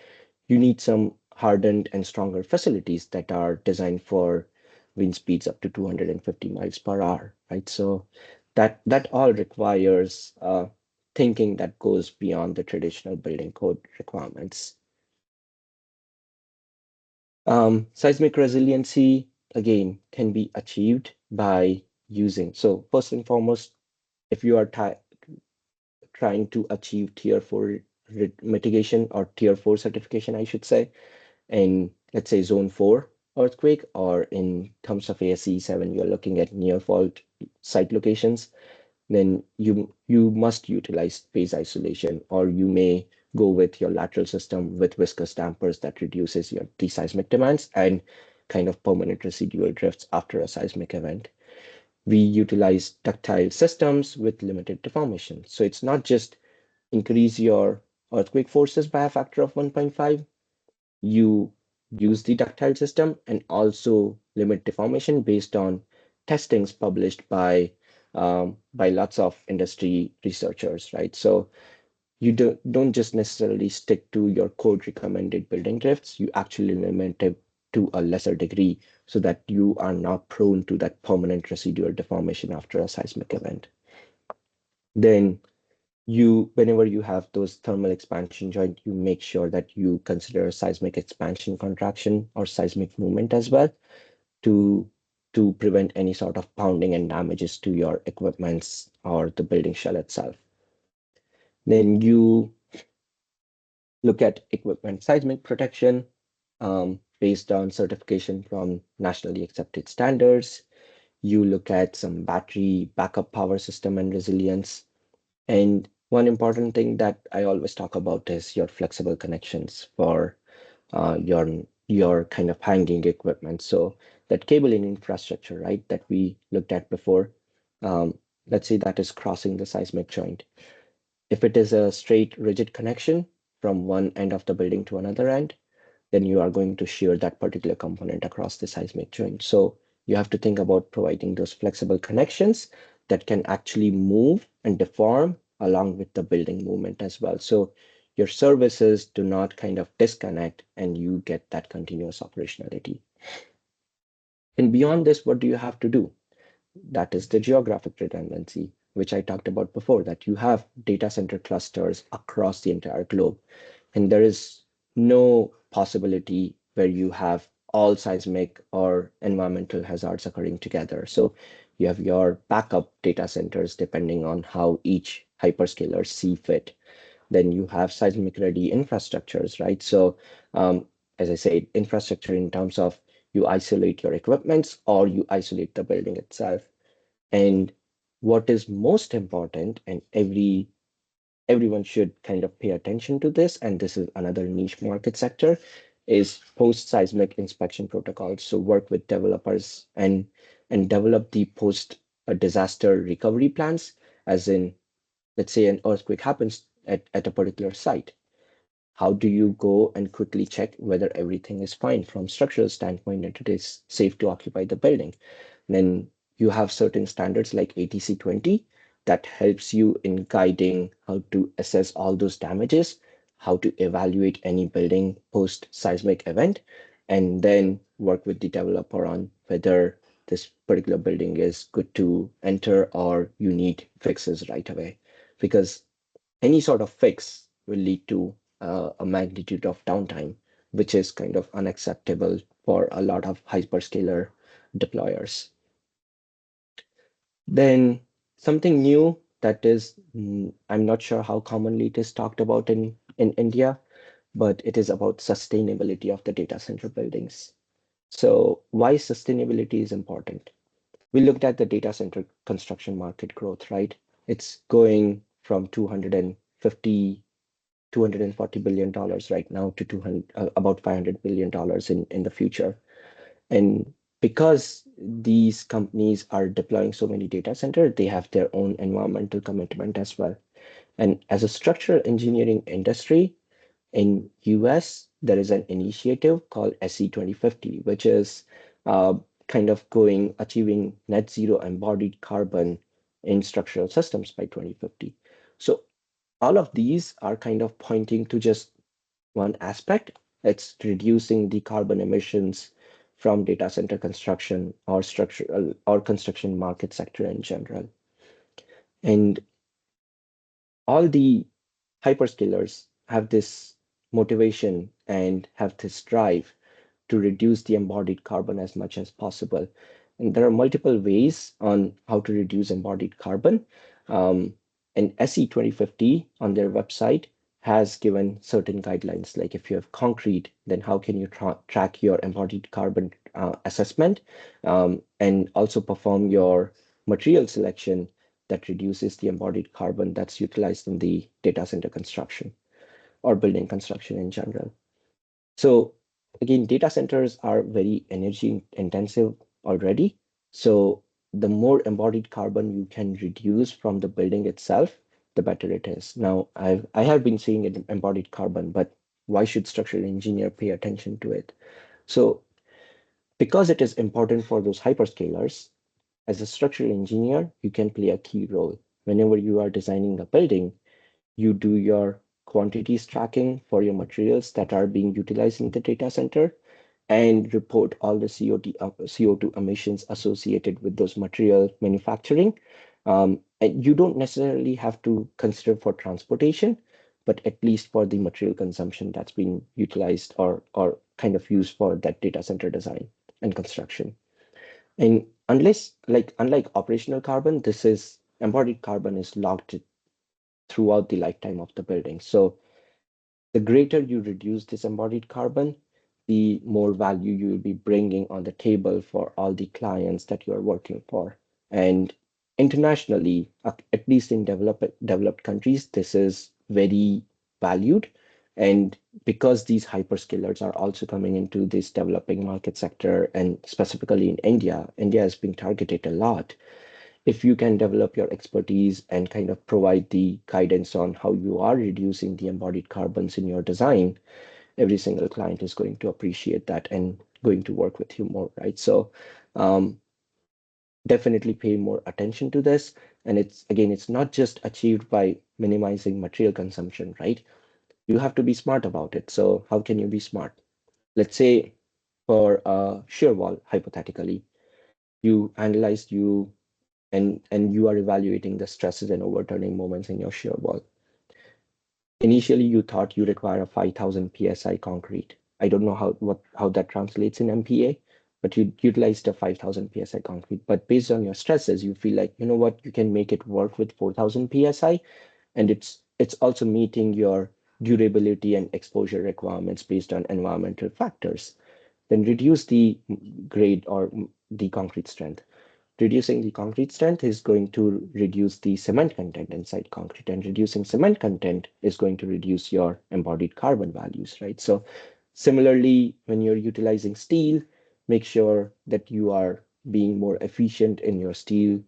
you need some hardened and stronger facilities that are designed for wind speeds up to 250 miles per hour, right? So that all requires thinking that goes beyond the traditional building code requirements. Seismic resiliency, again, can be achieved by using, so first and foremost, if you are trying to achieve tier 4 mitigation or tier 4 certification, I should say, in let's say zone 4 earthquake, or in terms of ASC 7, you're looking at near fault site locations, then you must utilize phase isolation, or you may go with your lateral system with viscous dampers that reduces your the seismic demands and kind of permanent residual drifts after a seismic event. We utilize ductile systems with limited deformation. So it's not just increase your earthquake forces by a factor of 1.5, you use the ductile system and also limit deformation based on testings published by lots of industry researchers, right? So you don't just necessarily stick to your code recommended building drifts, you actually limit it to a lesser degree so that you are not prone to that permanent residual deformation after a seismic event. Then whenever you have those thermal expansion joint, you make sure that you consider seismic expansion contraction or seismic movement as well to prevent any sort of pounding and damages to your equipments or the building shell itself. Then you look at equipment seismic protection based on certification from nationally accepted standards. You look at some battery backup power system and resilience. And one important thing that I always talk about is your flexible connections for your kind of hanging equipment. So that cabling infrastructure, right, that we looked at before, let's say that is crossing the seismic joint. If it is a straight rigid connection from one end of the building to another end, then you are going to shear that particular component across the seismic joint. So you have to think about providing those flexible connections that can actually move and deform along with the building movement as well. So your services do not kind of disconnect and you get that continuous operationality. And beyond this, what do you have to do? That is the geographic redundancy, which I talked about before, that you have data center clusters across the entire globe. And there is no possibility where you have all seismic or environmental hazards occurring together. So you have your backup data centers depending on how each hyperscaler see fit. Then you have seismic ready infrastructures, right? So as I said, infrastructure in terms of you isolate your equipments or you isolate the building itself. And what is most important, and everyone should kind of pay attention to this, and this is another niche market sector, is post-seismic inspection protocols. So work with developers and develop the post disaster recovery plans, as in, let's say an earthquake happens at a particular site. How do you go and quickly check whether everything is fine from structural standpoint and it is safe to occupy the building? Then you have certain standards like ATC 20 that helps you in guiding how to assess all those damages, how to evaluate any building post seismic event, and then work with the developer on whether this particular building is good to enter or you need fixes right away. Because any sort of fix will lead to a magnitude of downtime, which is kind of unacceptable for a lot of hyperscaler deployers. Then something new that is, I'm not sure how commonly it is talked about in India, but it is about sustainability of the data center buildings. So why sustainability is important? We looked at the data center construction market growth, right? It's going from 240 billion dollars right now to 200 about 500 billion dollars in the future. And because these companies are deploying so many data centers, they have their own environmental commitment as well. And as a structural engineering industry in US, there is an initiative called SE 2050, which is kind of achieving net zero embodied carbon in structural systems by 2050. So all of these are kind of pointing to just one aspect. It's reducing the carbon emissions from data center construction or structural or construction market sector in general. And all the hyperscalers have this motivation and have this drive to reduce the embodied carbon as much as possible. And there are multiple ways on how to reduce embodied carbon. Um, and SE 2050 on their website has given certain guidelines. Like if you have concrete, then how can you track your embodied carbon assessment and also perform your material selection that reduces the embodied carbon that's utilized in the data center construction or building construction in general. So again, data centers are very energy intensive already. So the more embodied carbon you can reduce from the building itself, the better it is. Now, I have been saying it embodied carbon, but why should structural engineer pay attention to it? So because it is important for those hyperscalers, as a structural engineer, you can play a key role. Whenever you are designing a building, you do your quantities tracking for your materials that are being utilized in the data center and report all the CO2 emissions associated with those material manufacturing. And you don't necessarily have to consider for transportation, but at least for the material consumption that's being utilized or kind of used for that data center design and construction. And unlike operational carbon, this is embodied carbon is locked throughout the lifetime of the building. So the greater you reduce this embodied carbon, the more value you will be bringing on the table for all the clients that you are working for. And internationally, at least in developed countries, this is very valued. And because these hyperscalers are also coming into this developing market sector, and specifically in India, India is being targeted a lot. If you can develop your expertise and kind of provide the guidance on how you are reducing the embodied carbons in your design, every single client is going to appreciate that and going to work with you more, right? So um, definitely pay more attention to this. And it's not just achieved by minimizing material consumption, right? You have to be smart about it. So how can you be smart? Let's say for a shear wall, hypothetically. You analyzed you and you are evaluating the stresses and overturning moments in your shear wall. Initially, you thought you require a 5,000 psi concrete. I don't know how that translates in MPa, but you utilized a 5,000 psi concrete. But based on your stresses, you feel like, you know what, you can make it work with 4,000 psi, and it's also meeting your durability and exposure requirements based on environmental factors. Then reduce the grade or the concrete strength. Reducing the concrete strength is going to reduce the cement content inside concrete, and reducing cement content is going to reduce your embodied carbon values, right? So similarly, when you're utilizing steel, make sure that you are being more efficient in your steel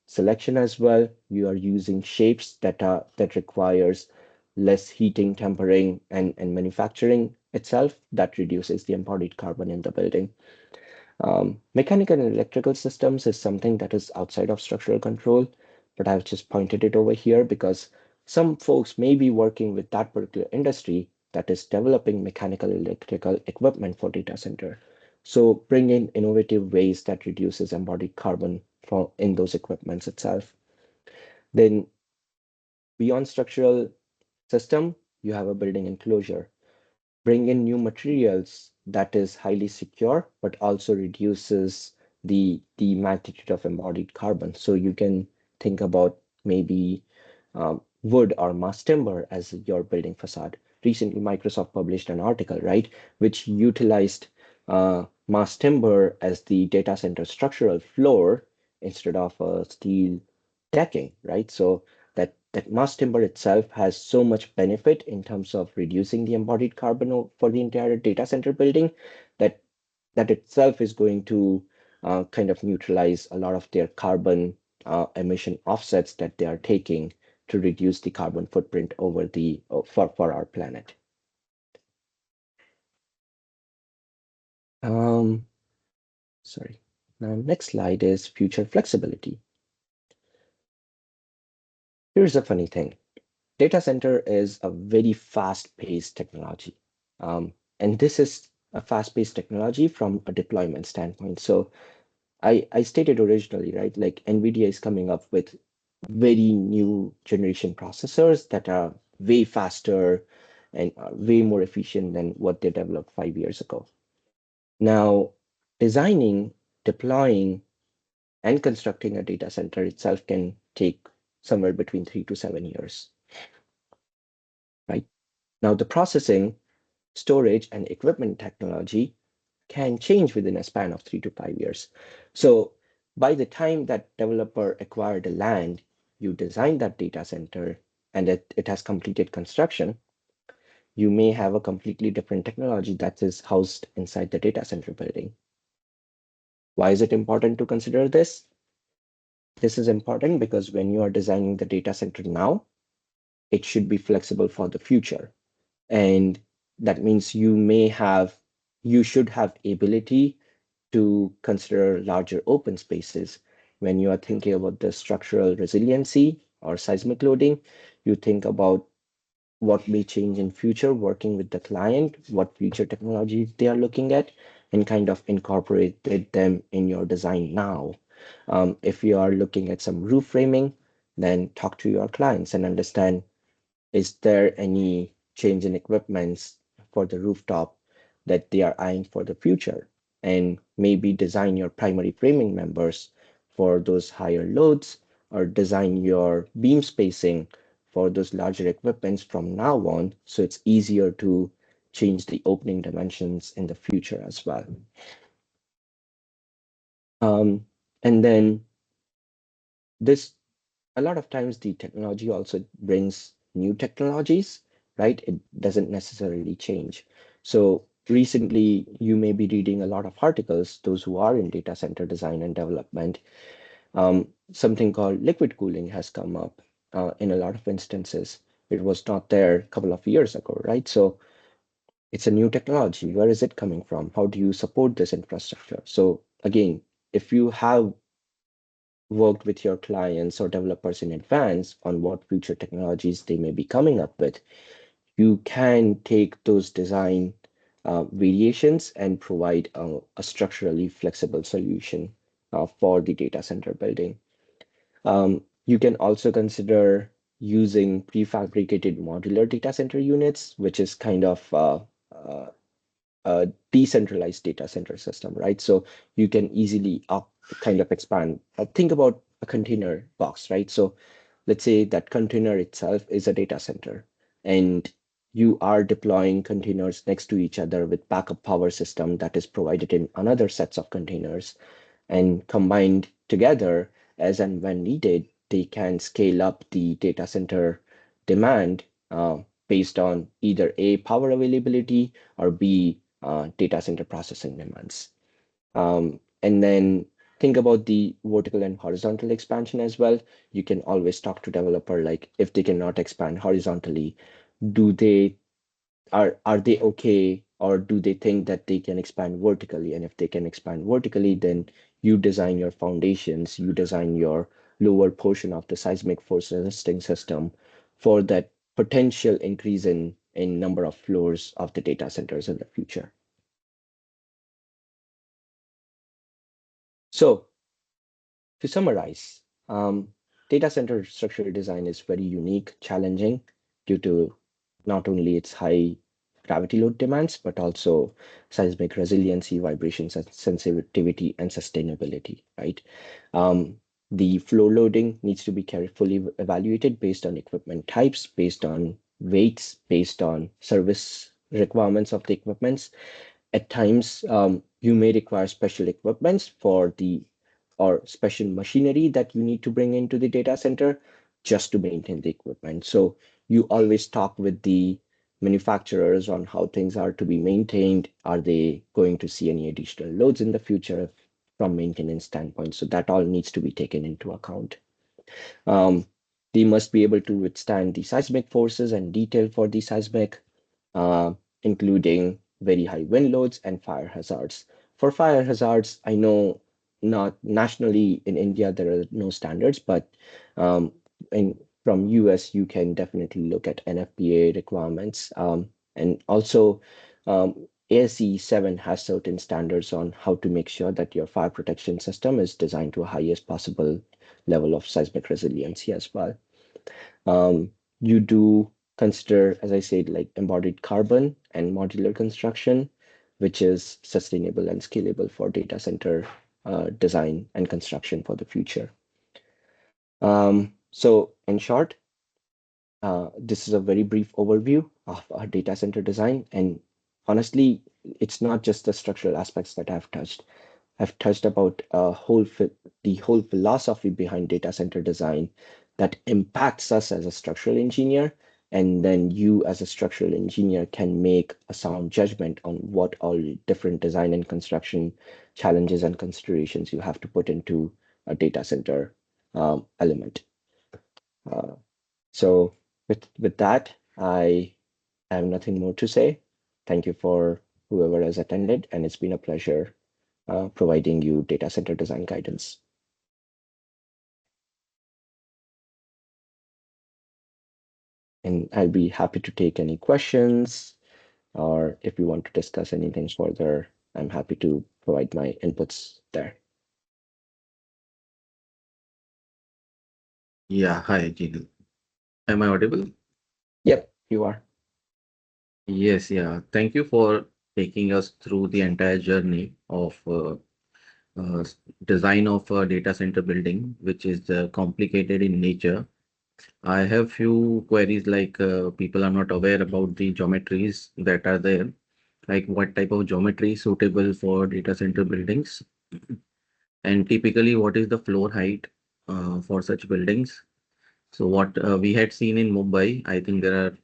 selection as well. You are using shapes that requires less heating, tempering, and manufacturing itself. That reduces the embodied carbon in the building. Mechanical and electrical systems is something that is outside of structural control, but I've just pointed it over here because some folks may be working with that particular industry that is developing mechanical electrical equipment for data center. So bring in innovative ways that reduces embodied carbon from in those equipments itself. Then beyond structural system, you have a building enclosure. Bring in new materials that is highly secure, but also reduces the magnitude of embodied carbon. So you can think about maybe wood or mass timber as your building facade. Recently, Microsoft published an article, right, which utilized mass timber as the data center structural floor instead of a steel decking, right? So that mass timber itself has so much benefit in terms of reducing the embodied carbon for the entire data center building that that itself is going to kind of neutralize a lot of their carbon emission offsets that they are taking to reduce the carbon footprint over the for our planet. Um, sorry. Now, next slide is future flexibility. Here's a funny thing. Data center is a very fast-paced technology. And this is a fast-paced technology from a deployment standpoint. So I stated originally, right, like NVIDIA is coming up with very new generation processors that are way faster and are way more efficient than what they developed 5 years ago. Now, designing, deploying, and constructing a data center itself can take somewhere between 3 to 7 years, right? Now, the processing, storage, and equipment technology can change within a span of 3 to 5 years. So by the time that developer acquired the land, you design that data center, and it has completed construction, you may have a completely different technology that is housed inside the data center building. Why is it important to consider this? This is important because when you are designing the data center now, it should be flexible for the future. And that means you should have ability to consider larger open spaces. When you are thinking about the structural resiliency or seismic loading, you think about what may change in future working with the client, what future technologies they are looking at, and kind of incorporated them in your design now. If you are looking at some roof framing, then talk to your clients and understand, is there any change in equipments for the rooftop that they are eyeing for the future? And maybe design your primary framing members for those higher loads, or design your beam spacing for those larger equipments from now on, so it's easier to change the opening dimensions in the future as well. And then this a lot of times the technology also brings new technologies, right? It doesn't necessarily change. So recently, you may be reading a lot of articles, those who are in data center design and development. Something called liquid cooling has come up in a lot of instances. It was not there a couple of years ago, right? So it's a new technology. Where is it coming from? How do you support this infrastructure? So again, if you have worked with your clients or developers in advance on what future technologies they may be coming up with, you can take those design variations and provide a structurally flexible solution for the data center building. You can also consider using prefabricated modular data center units, which is kind of uh, a decentralized data center system, right? So you can easily kind of expand. Think about a container box, right? So let's say that container itself is a data center, and you are deploying containers next to each other with backup power system that is provided in another sets of containers, and combined together as and when needed, they can scale up the data center demand based on either A, power availability, or B, data center processing demands. And then think about the vertical and horizontal expansion as well. You can always talk to developer, like if they cannot expand horizontally, do they are they okay, or do they think that they can expand vertically? And if they can expand vertically, then you design your foundations, you design your lower portion of the seismic force resisting system for that potential increase in number of floors of the data centers in the future. So to summarize, data center structural design is very unique, challenging due to not only its high gravity load demands, but also seismic resiliency, vibration sensitivity, and sustainability, right? Um, the floor loading needs to be carefully evaluated based on equipment types, based on weights, based on service requirements of the equipments. At times, you may require special equipments for the or special machinery that you need to bring into the data center just to maintain the equipment. So you always talk with the manufacturers on how things are to be maintained. Are they going to see any additional loads in the future from maintenance standpoint? So that all needs to be taken into account. Um, they must be able to withstand the seismic forces and detail for the seismic, uh, including very high wind loads and fire hazards. For fire hazards, I know not nationally in India there are no standards, but um, in from US you can definitely look at NFPA requirements, and also ASCE 7 has certain standards on how to make sure that your fire protection system is designed to a highest possible level of seismic resiliency as well. You do consider, as I said, like embodied carbon and modular construction, which is sustainable and scalable for data center design and construction for the future. So in short, this is a very brief overview of our data center design. And honestly, it's not just the structural aspects that I've touched. I've touched about the whole philosophy behind data center design that impacts us as a structural engineer. And then you, as a structural engineer, can make a sound judgment on what all different design and construction challenges and considerations you have to put into a data center element. Uh, so with that, I have nothing more to say. Thank you for whoever has attended, and it's been a pleasure providing you data center design guidance. And I'll be happy to take any questions, or if you want to discuss anything further, I'm happy to provide my inputs there. Yeah, hi, Jinal. Am I audible? Yep, you are. Yes, yeah. Thank you for taking us through the entire journey of design of a data center building, which is complicated in nature. I have few queries like people are not aware about the geometries that are there, like what type of geometry is suitable for data center buildings, and typically what is the floor height for such buildings. So what we had seen in Mumbai, I think there are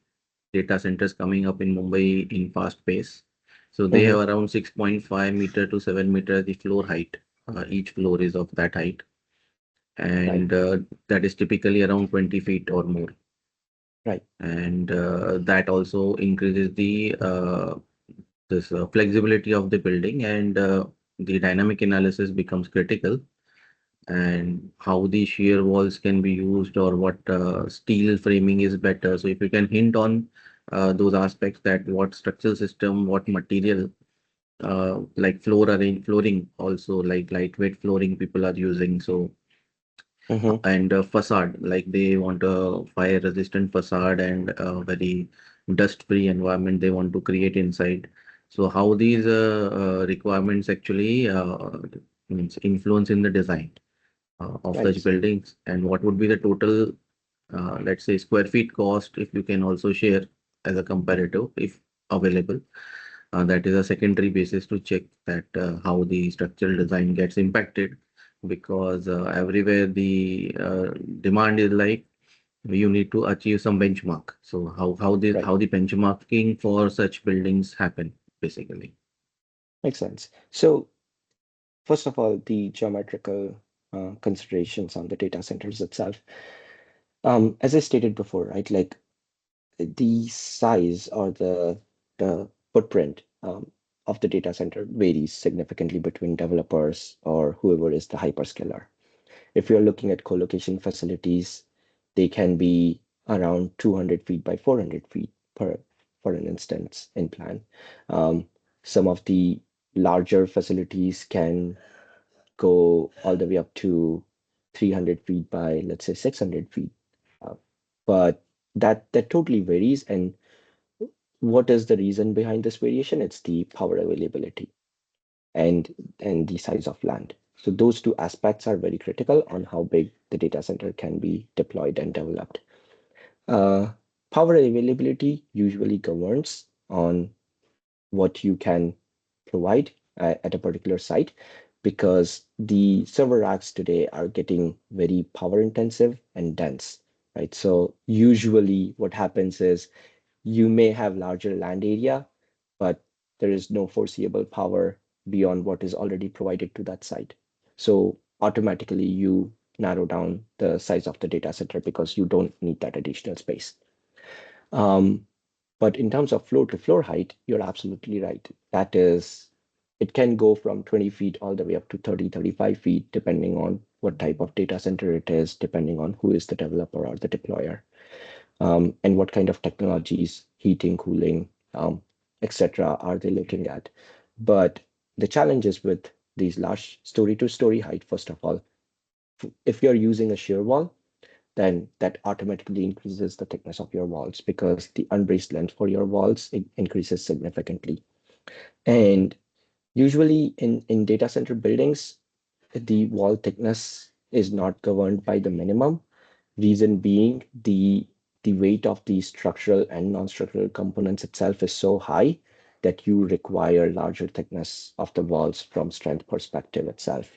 data centers coming up in Mumbai in fast pace. So they Mm-hmm. have around 6.5 meter to 7 meter the floor height. Each floor is of that height, Right, and that is typically around 20 feet or more. right, And that also increases the this flexibility of the building, and the dynamic analysis becomes critical, and how the shear walls can be used or what steel framing is better. So if you can hint on those aspects, that what structural system, what material, like flooring also, like lightweight flooring people are using. So Mm-hmm. and facade, like they want a fire resistant facade and a very dust free environment they want to create inside. So how these requirements actually means influence in the design of such Right. buildings, and what would be the total, let's say, square feet cost, if you can also share as a comparative if available. That is a secondary basis to check that how the structural design gets impacted, because everywhere the demand is like you need to achieve some benchmark. So Right. how the benchmarking for such buildings happen basically. Makes sense. So first of all, the geometrical considerations on the data centers itself. As I stated before, right, like the size or the footprint of the data center varies significantly between developers or whoever is the hyperscaler. If you're looking at co-location facilities, they can be around 200 feet by 400 feet per for an instance in plan. Some of the larger facilities can go all the way up to 300 feet by, let's say, 600 feet. Uh, but that totally varies. And what is the reason behind this variation? It's the power availability and the size of land. So those two aspects are very critical on how big the data center can be deployed and developed. Uh, Power availability usually governs on what you can provide at a particular site, because the server racks today are getting very power intensive and dense, right? So usually what happens is you may have larger land area, but there is no foreseeable power beyond what is already provided to that site. So automatically you narrow down the size of the data center because you don't need that additional space. Um, but in terms of floor to floor height, you're absolutely right. That is, it can go from 20 feet all the way up to 30, 35 feet, depending on what type of data center it is, depending on who is the developer or the deployer, and what kind of technologies, heating, cooling, etc., are they looking at. But the challenges with these large story to story height, first of all, if you're using a shear wall, then that automatically increases the thickness of your walls because the unbraced length for your walls increases significantly. And usually in data center buildings, the wall thickness is not governed by the minimum. Reason being the weight of the structural and non-structural components itself is so high that you require larger thickness of the walls from strength perspective itself,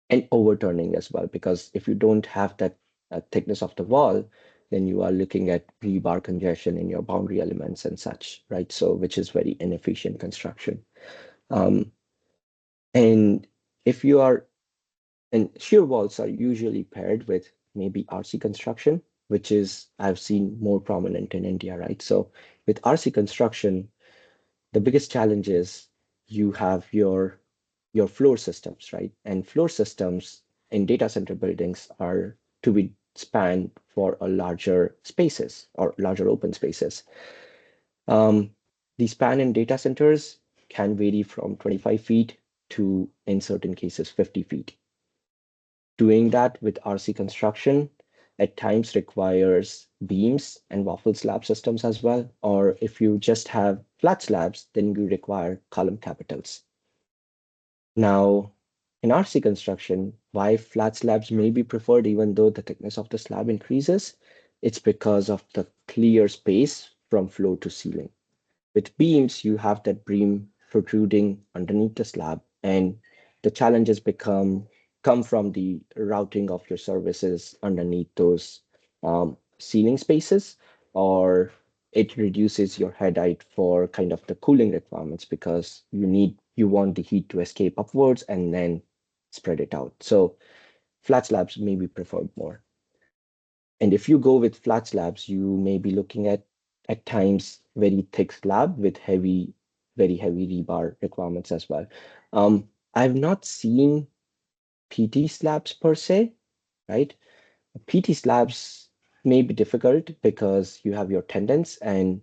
and overturning as well, because if you don't have that thickness of the wall, then you are looking at rebar congestion in your boundary elements and such, right? So which is very inefficient construction. Um, and if you are and shear walls are usually paired with maybe RC construction, which is I've seen more prominent in India, right? So with RC construction, the biggest challenge is you have your floor systems, right? And floor systems in data center buildings are to be spanned for a larger spaces or larger open spaces. Um, the span in data centers can vary from 25 feet to, in certain cases, 50 feet. Doing that with RC construction at times requires beams and waffle slab systems as well. Or if you just have flat slabs, then you require column capitals. Now, in RC construction, why flat slabs may be preferred even though the thickness of the slab increases, it's because of the clear space from floor to ceiling. With beams, you have that beam protruding underneath the slab, and the challenges come from the routing of your services underneath those ceiling spaces, or it reduces your head height for kind of the cooling requirements because you want the heat to escape upwards and then spread it out. So flat slabs may be preferred more. And if you go with flat slabs, you may be looking at times very thick slab with very heavy rebar requirements as well. I've not seen PT slabs per se, right? PT slabs may be difficult because you have your tendons, and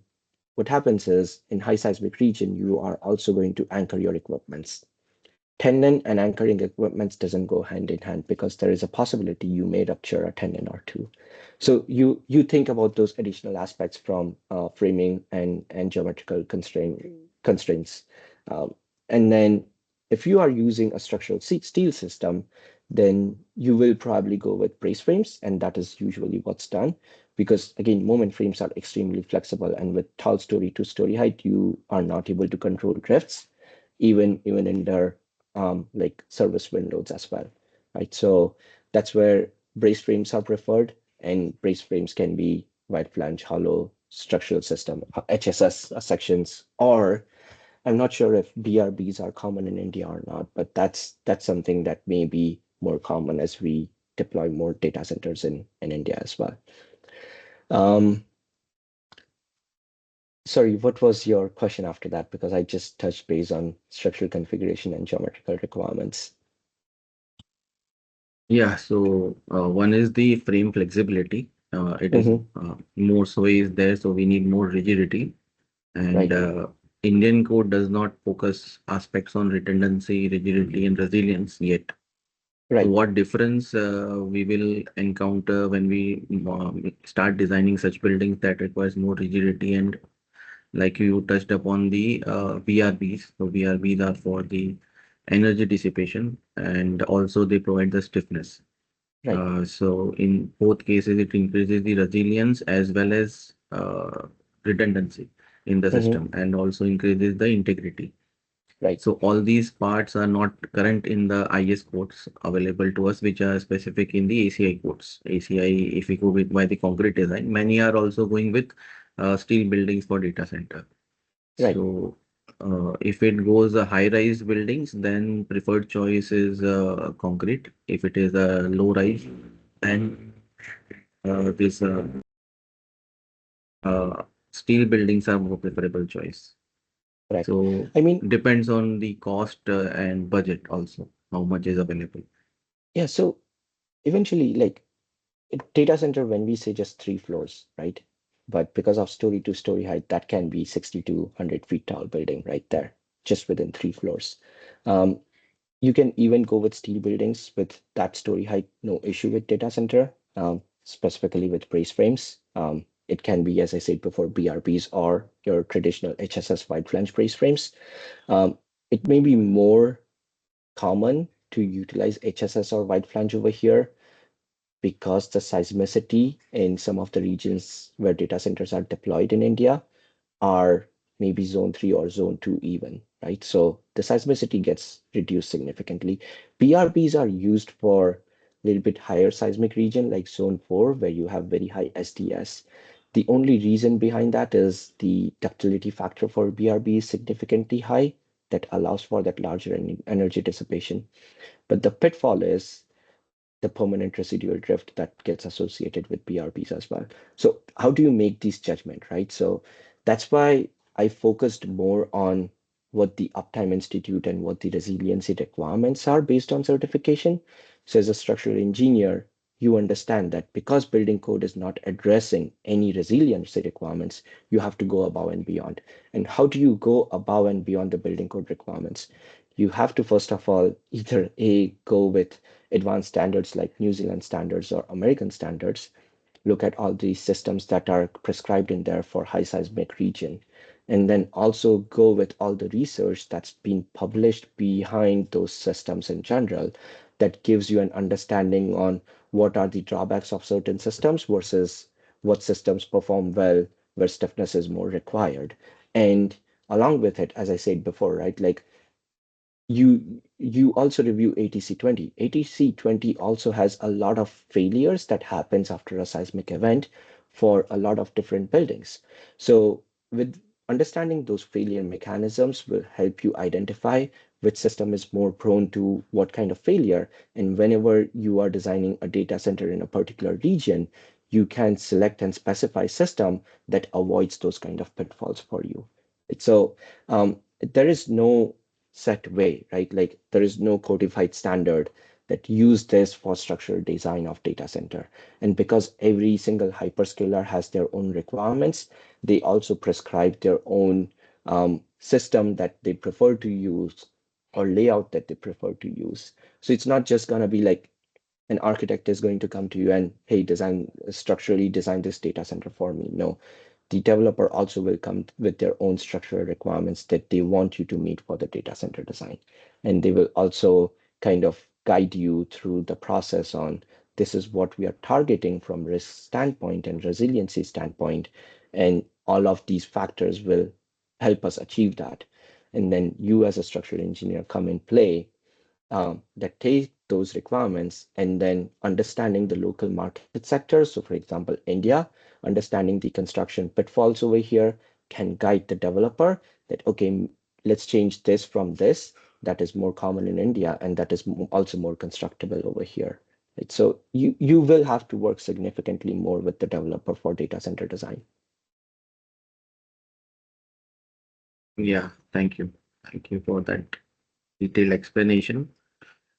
what happens is in high seismic region, you are also going to anchor your equipments. Tendon and anchoring equipments doesn't go hand in hand because there is a possibility you may rupture a tendon or two. So you think about those additional aspects from framing and geometrical constraints. Um, and then if you are using a structural steel system, then you will probably go with brace frames, and that is usually what's done because again, moment frames are extremely flexible, and with tall story to story height, you are not able to control drifts, even in their like service windows as well, right? So that's where brace frames are preferred, and brace frames can be wide flange hollow structural system, HSS sections, or I'm not sure if BRBs are common in India or not, but that's something that may be more common as we deploy more data centers in India as well. Um, Sorry, what was your question after that? Because I just touched base on structural configuration and geometrical requirements. Yeah, so one is the frame flexibility. It is Hmm. more sway is there, so we need more rigidity. And Right, Indian code does not focus aspects on redundancy, rigidity, and resilience yet. So right, what difference we will encounter when we start designing such buildings that requires more rigidity, and like you touched upon the BRBs. So BRBs are for the energy dissipation, and also they provide the stiffness. right. So in both cases, it increases the resilience as well as redundancy in the Hmm. system, and also increases the integrity. Right, So all these parts are not current in the IS codes available to us, which are specific in the ACI codes. ACI, if we go with by the concrete design, many are also going with steel buildings for data center. right, So if it goes high-rise buildings, then preferred choice is concrete. If it is a low-rise, then this uh, steel buildings are more preferable choice. correct. So I mean, depends on the cost and budget also, how much is available. yeah, so eventually, like data center, when we say just 3 floors, right? But because of story to story height, that can be 60 to 100 feet tall building right there, just within 3 floors. Um, you can even go with steel buildings with that story height, no issue with data center, specifically with brace frames. It can be, as I said before, BRBs or your traditional HSS wide flange brace frames. Um, it may be more common to utilize HSS or wide flange over here because the seismicity in some of the regions where data centers are deployed in India are maybe zone 3 or zone 2 even, right? So the seismicity gets reduced significantly. BRBs are used for a little bit higher seismic region like zone 4 where you have very high SDS. The only reason behind that is the ductility factor for BRB is significantly high that allows for that larger energy dissipation. But the pitfall is the permanent residual drift that gets associated with BRBs as well. So how do you make these judgment, right? So that's why I focused more on what the Uptime Institute and what the resiliency requirements are based on certification. So as a structural engineer, you understand that because building code is not addressing any resiliency requirements, you have to go above and beyond. And how do you go above and beyond the building code requirements? You have to first of all either A, go with advanced standards like New Zealand standards or American standards, look at all these systems that are prescribed in there for high seismic region, and then also go with all the research that's been published behind those systems in general that gives you an understanding on what are the drawbacks of certain systems versus what systems perform well where stiffness is more required. And along with it, as I said before, right, like you also review ATC20. ATC20 also has a lot of failures that happens after a seismic event for a lot of different buildings. So with understanding those failure mechanisms will help you identify which system is more prone to what kind of failure. And whenever you are designing a data center in a particular region, you can select and specify system that avoids those kind of pitfalls for you. So there is no set way, right? Like there is no codified standard that use this for structural design of data center. And because every single hyperscaler has their own requirements, they also prescribe their own system that they prefer to use or layout that they prefer to use. So it's not just going to be like an architect is going to come to you and, hey, structurally design this data center for me. No, the developer also will come with their own structural requirements that they want you to meet for the data center design. And they will also kind of guide you through the process on this is what we are targeting from risk standpoint and resiliency standpoint. And all of these factors will help us achieve that. And then you as a structural engineer come in play that take those requirements and then understanding the local market sectors. So, for example, India, understanding the construction pitfalls over here can guide the developer that, okay, let's change this from this that is more common in India and that is also more constructible over here. Right? So you will have to work significantly more with the developer for data center design. Yeah, thank you. Thank you for that detailed explanation.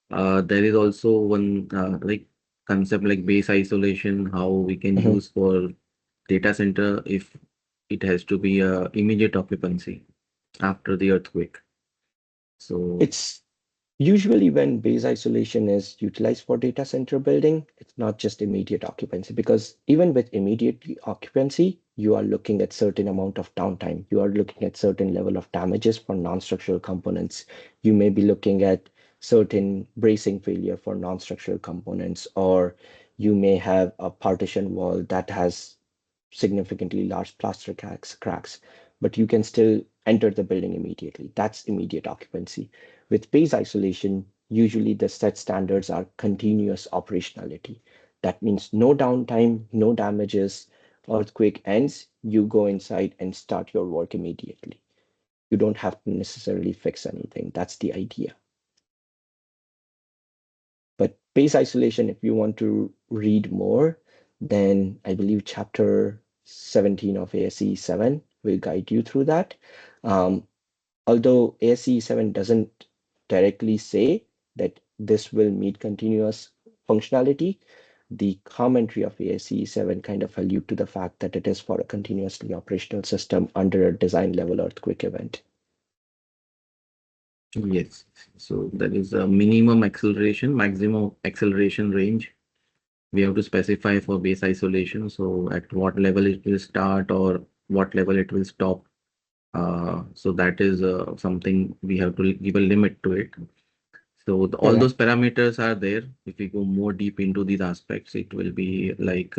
There is also one like concept like base isolation, how we can Mhm. use for data center if it has to be immediate occupancy after the earthquake. So It's usually when base isolation is utilized for data center building, it's not just immediate occupancy, because even with immediate occupancy, you are looking at certain amount of downtime. You are looking at certain level of damages for non-structural components. You may be looking at certain bracing failure for non-structural components, or you may have a partition wall that has significantly large plaster cracks, but you can still enter the building immediately. That's immediate occupancy. With base isolation, usually the set standards are continuous operationality. That means no downtime, no damages. Earthquake ends, you go inside and start your work immediately. You don't have to necessarily fix anything. That's the idea. But base isolation, if you want to read more, then I believe chapter 17 of ASCE 7 will guide you through that. Although ASCE 7 doesn't directly say that this will meet continuous functionality, the commentary of ASCE 7 kind of allude to the fact that it is for a continuously operational system under a design level earthquake event. yes, so there is a minimum acceleration, maximum acceleration range we have to specify for base isolation. So at what level it will start or what level it will stop. So that is something we have to give a limit to it. So all those Correct. parameters are there. If we go more deep into these aspects, it will be like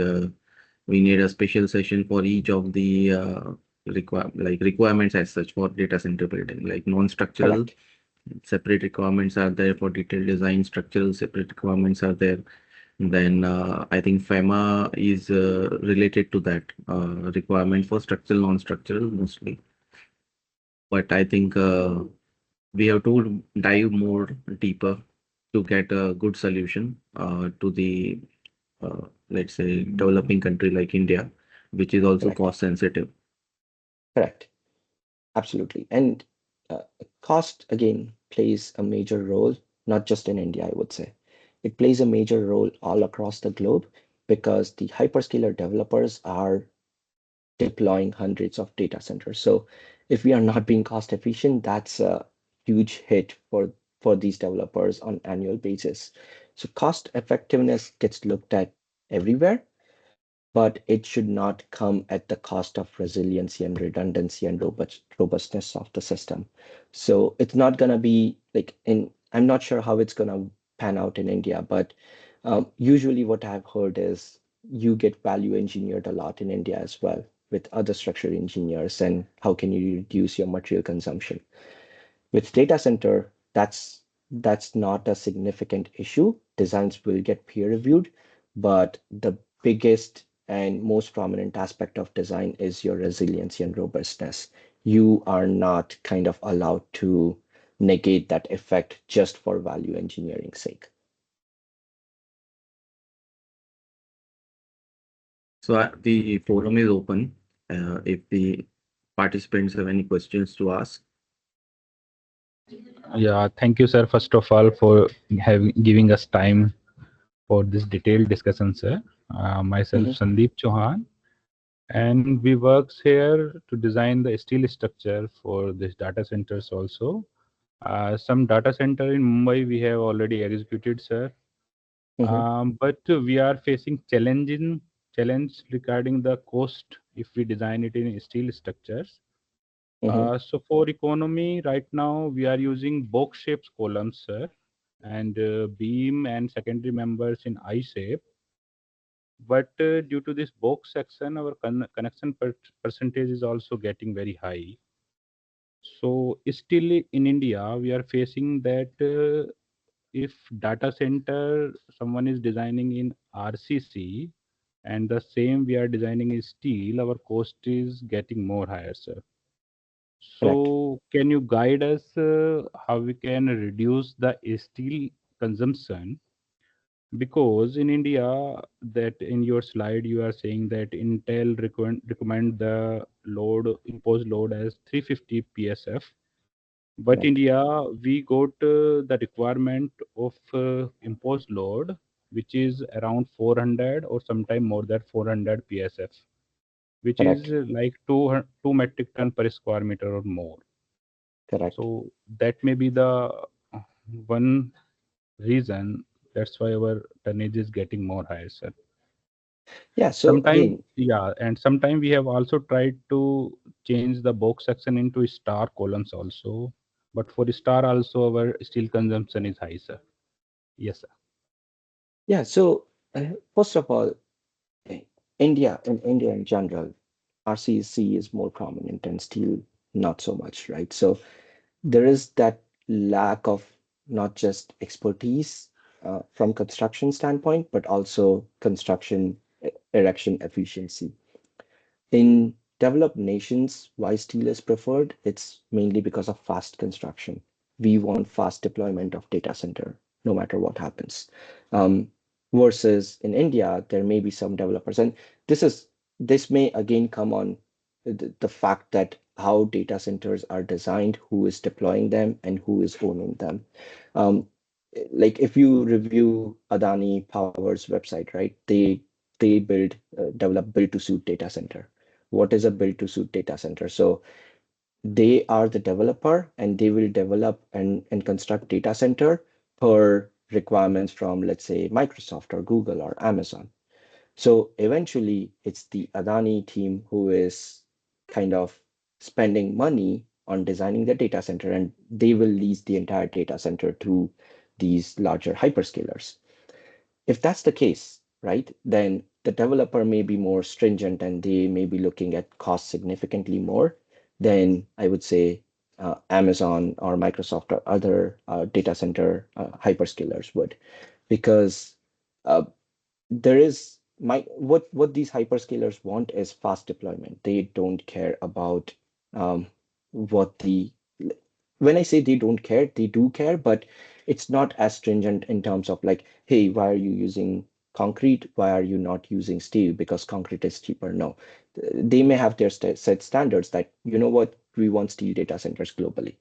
we need a special session for each of the requirements as such for data center building, like non-structural Correct. separate requirements are there for detailed design, structural separate requirements are there. Then I think FEMA is related to that requirement for structural, non-structural mostly. But I think we have to dive more deeper to get a good solution to the let's say developing country like India, which is also Correct. cost sensitive. Correct. Absolutely. And uh, cost, again, plays a major role, not just in India, I would say. It plays a major role all across the globe because the hyperscaler developers are deploying hundreds of data centers. So if we are not being cost efficient, that's a huge hit for these developers on annual basis. So cost effectiveness gets looked at everywhere, but it should not come at the cost of resiliency and redundancy and robustness of the system. So it's not going to be like I'm not sure how it's going to pan out in India, but usually what I've heard is you get value engineered a lot in India as well with other structural engineers and how can you reduce your material consumption. With data center, that's not a significant issue. Designs will get peer reviewed, but the biggest and most prominent aspect of design is your resiliency and robustness. You are not kind of allowed to negate that effect just for value engineering sake. So the forum is open. If the participants have any questions to ask. Yeah, thank you, sir. First of all, for having giving us time for this detailed discussion, sir. Myself, Hmm. Sandeep Chauhan, and we works here to design the steel structure for this data centers also. Some data center in Mumbai we have already executed, sir. Hmm. But we are facing challenge regarding the cost if we design it in steel structures. Hmm. So for economy, right now we are using box shapes columns, sir, and beam and secondary members in I shape. But due to this box section, our connection percentage is also getting very high. So still in India, we are facing that if data center someone is designing in RCC and the same we are designing in steel, our cost is getting more higher, sir. Correct. So can you guide us how we can reduce the steel consumption? Because in India, that in your slide you are saying that Intel recommend the load imposed load as 350 PSF, but Correct. India we got the requirement of imposed load which is around 400 or sometime more than 400 PSF, which is Correct. like 2 metric ton per square meter or more. Correct. So that may be the uh, one reason. That's why our tonnage is getting more higher, sir. Yeah. So Sometime, again, yeah, and sometime we have also tried to change the box section into star columns also. But for star also our steel consumption is high, sir. Yes, sir. yeah. So first of all, eh, India in general, RCC is more prominent and steel not so much, right? So there is that lack of not just expertise from construction standpoint, but also construction erection efficiency. In developed nations, why steel is preferred? It's mainly because of fast construction. We want fast deployment of data center, no matter what happens. Um, Versus in India, there may be some developers, and this is this may again come on the fact that how data centers are designed, who is deploying them, and who is owning them. Um, like if you review Adani Power's website, right? They develop build to suit data center. What is a build to suit data center? So they are the developer and they will develop and construct data center per requirements from, let's say, Microsoft or Google or Amazon. So eventually it's the Adani team who is kind of spending money on designing the data center, and they will lease the entire data center to these larger hyperscalers. If that's the case, right, then the developer may be more stringent and they may be looking at cost significantly more than I would say Amazon or Microsoft or other data center hyperscalers would, because uh, there is my what these hyperscalers want is fast deployment. They don't care about what the when I say they don't care, they do care, but it's not as stringent in terms of like, hey, why are you using concrete? Why are you not using steel? Because concrete is cheaper. No, they may have their set standards that, you know what, we want steel data centers globally.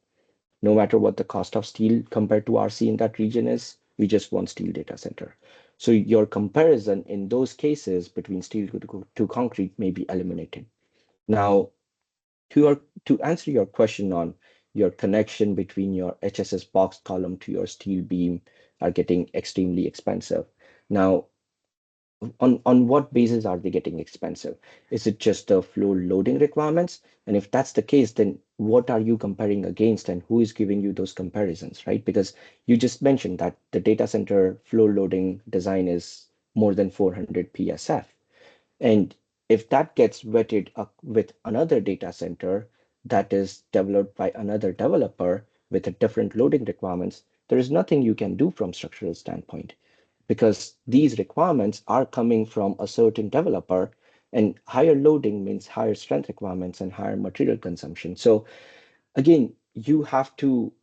No matter what the cost of steel compared to RC in that region is, we just want steel data center. So your comparison in those cases between steel to concrete may be eliminated. Now, to answer your question on your connection between your HSS box column to your steel beam are getting extremely expensive. Now, on what basis are they getting expensive? Is it just the floor loading requirements? And if that's the case, then what are you comparing against and who is giving you those comparisons, right? Because you just mentioned that the data center floor loading design is more than 400 PSF. And if that gets vetted up with another data center that is developed by another developer with a different loading requirements, there is nothing you can do from structural standpoint because these requirements are coming from a certain developer, and higher loading means higher strength requirements and higher material consumption. So again, you have to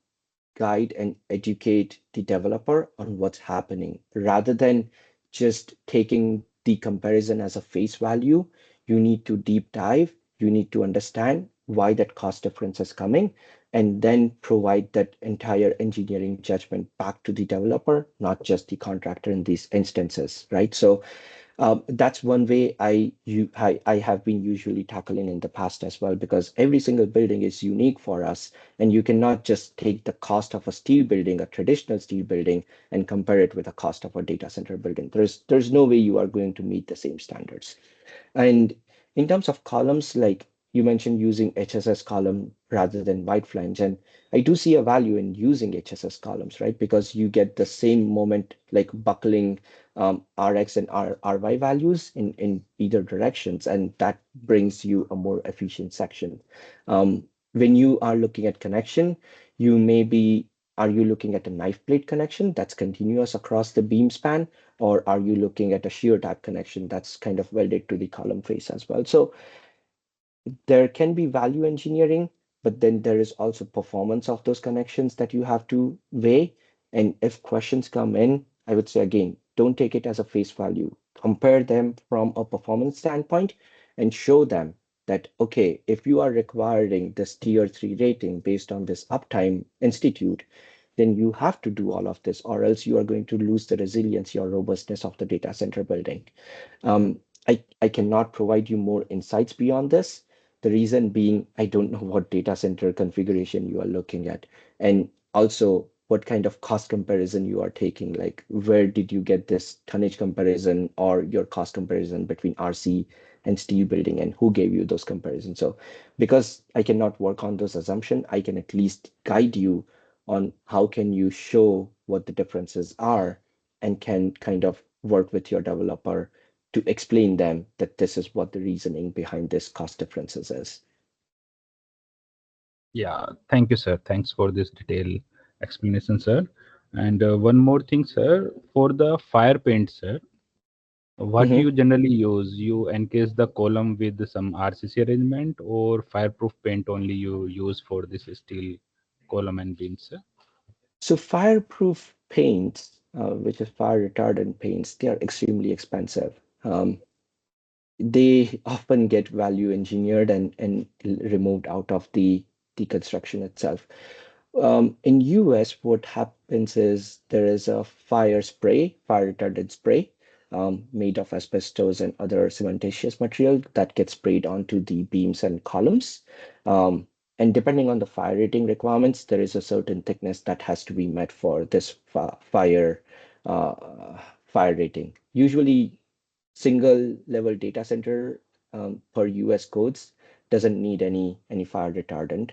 guide and educate the developer on what's happening rather than just taking the comparison as a face value. You need to deep dive, you need to understand why that cost difference is coming, and then provide that entire engineering judgment back to the developer, not just the contractor in these instances, right? So that's one way I have been usually tackling in the past as well, because every single building is unique for us, and you cannot just take the cost of a steel building, a traditional steel building, and compare it with the cost of a data center building. There's no way you are going to meet the same standards. And in terms of columns, like you mentioned using HSS column rather than white flange, and I do see a value in using HSS columns, right? Because you get the same moment, like buckling RX and RY values in either directions, and that brings you a more efficient section. When you are looking at connection, you may be, are you looking at a knife blade connection that's continuous across the beam span? Or are you looking at a shear type connection that's kind of welded to the column face as well? So there can be value engineering, but then there is also performance of those connections that you have to weigh. And if questions come in, I would say again, don't take it as a face value. Compare them from a performance standpoint and show them that, okay, if you are requiring this tier 3 rating based on this uptime institute, then you have to do all of this, or else you are going to lose the resiliency or robustness of the data center building. I cannot provide you more insights beyond this. The reason being, I don't know what data center configuration you are looking at, and also what kind of cost comparison you are taking. Like, where did you get this tonnage comparison or your cost comparison between RC and steel building, and who gave you those comparisons? So, because I cannot work on those assumptions, I can at least guide you on how can you show what the differences are and can kind of work with your developer to explain them that this is what the reasoning behind this cost differences is. Yeah, thank you, sir. Thanks for this detailed explanation, sir. And one more thing, sir, for the fire paint, sir, what Mhm. you generally use? You encase the column with some RCC arrangement or fireproof paint only you use for this steel column and beams, sir? So fireproof paints, which is fire retardant paints, they are extremely expensive. They often get value engineered and removed out of the construction itself. In US, what happens is there is a fire spray, fire retardant spray, made of asbestos and other cementitious material that gets sprayed onto the beams and columns. Um, and depending on the fire rating requirements, there is a certain thickness that has to be met for this fire rating. Usually, single level data center per US codes doesn't need any fire retardant,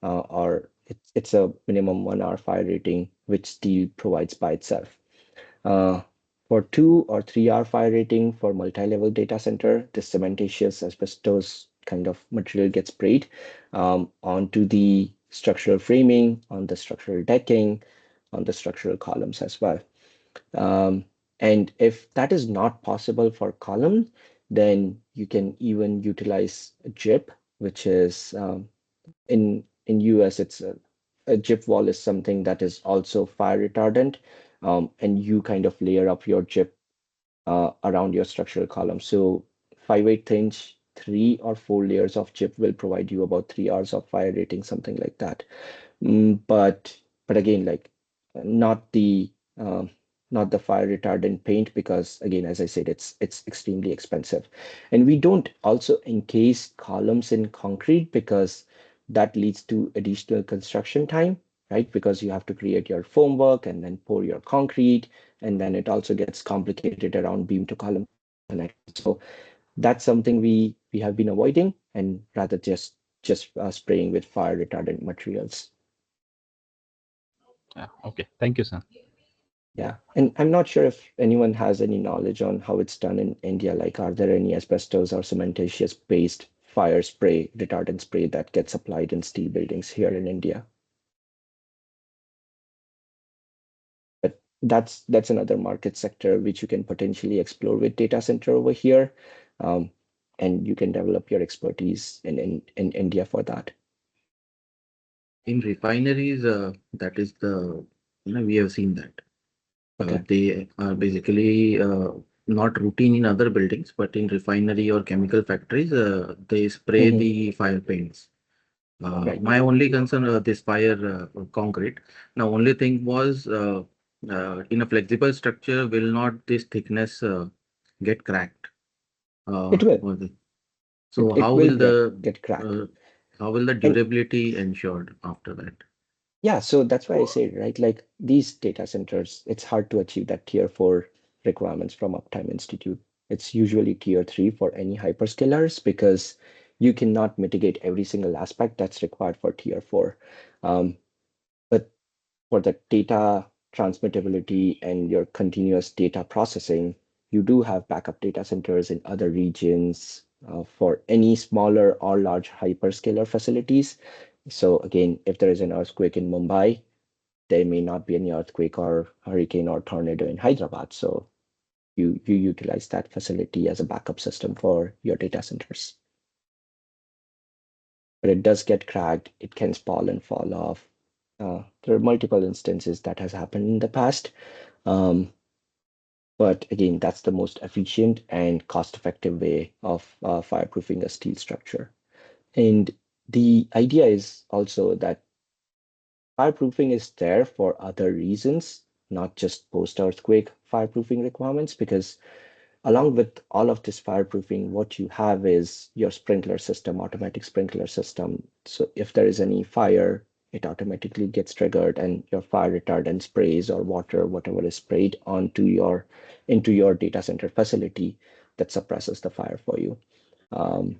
or it's a minimum 1 hour fire rating, which steel provides by itself. Uh, for 2 or 3 hour fire rating for multi-level data center, the cementitious asbestos kind of material gets sprayed onto the structural framing, on the structural decking, on the structural columns as well. And if that is not possible for column, then you can even utilize a JIP, which is in US, it's a JIP wall is something that is also fire retardant, and you kind of layer up your JIP around your structural column. So 5/8 inch, 3 or 4 layers of JIP will provide you about 3 hours of fire rating, something like that. But again, like not the um, not the fire retardant paint, because again, as I said, it's extremely expensive. And we don't also encase columns in concrete because that leads to additional construction time, right? Because you have to create your formwork and then pour your concrete, and then it also gets complicated around beam to column connection. So that's something we have been avoiding, and rather just spraying with fire retardant materials. Yeah, okay. Thank you, sir. Yeah, and I'm not sure if anyone has any knowledge on how it's done in India. Like, are there any asbestos or cementitious based fire spray, retardant spray that gets applied in steel buildings here in India? But that's another market sector which you can potentially explore with data center over here. Um, and you can develop your expertise in India for that. In refineries, that is the, we have seen that. Okay. They are basically not routine in other buildings, but in refinery or chemical factories, they spray Mhm. the fire paints. Right. My only concern this fire concrete. Now, only thing was in a flexible structure, will not this thickness get cracked? It will. Or so It will get cracked. uh, how will the And durability ensured after that? yeah, so that's why I say, right? Like these data centers, it's hard to achieve that tier 4 requirements from Uptime Institute. It's usually tier 3 for any hyperscalers because you cannot mitigate every single aspect that's required for tier 4. Um, but for the data transmittability and your continuous data processing, you do have backup data centers in other regions for any smaller or large hyperscaler facilities. So again, if there is an earthquake in Mumbai, there may not be any earthquake or hurricane or tornado in Hyderabad. So you utilize that facility as a backup system for your data centers. But it does get cracked, it can fall and fall off. There are multiple instances that has happened in the past. But again, that's the most efficient and cost-effective way of fireproofing a steel structure. And the idea is also that fireproofing is there for other reasons, not just post-earthquake fireproofing requirements, because along with all of this fireproofing, what you have is your sprinkler system, automatic sprinkler system. So if there is any fire, it automatically gets triggered and your fire retardant sprays or water, whatever is sprayed into your data center facility that suppresses the fire for you. Um,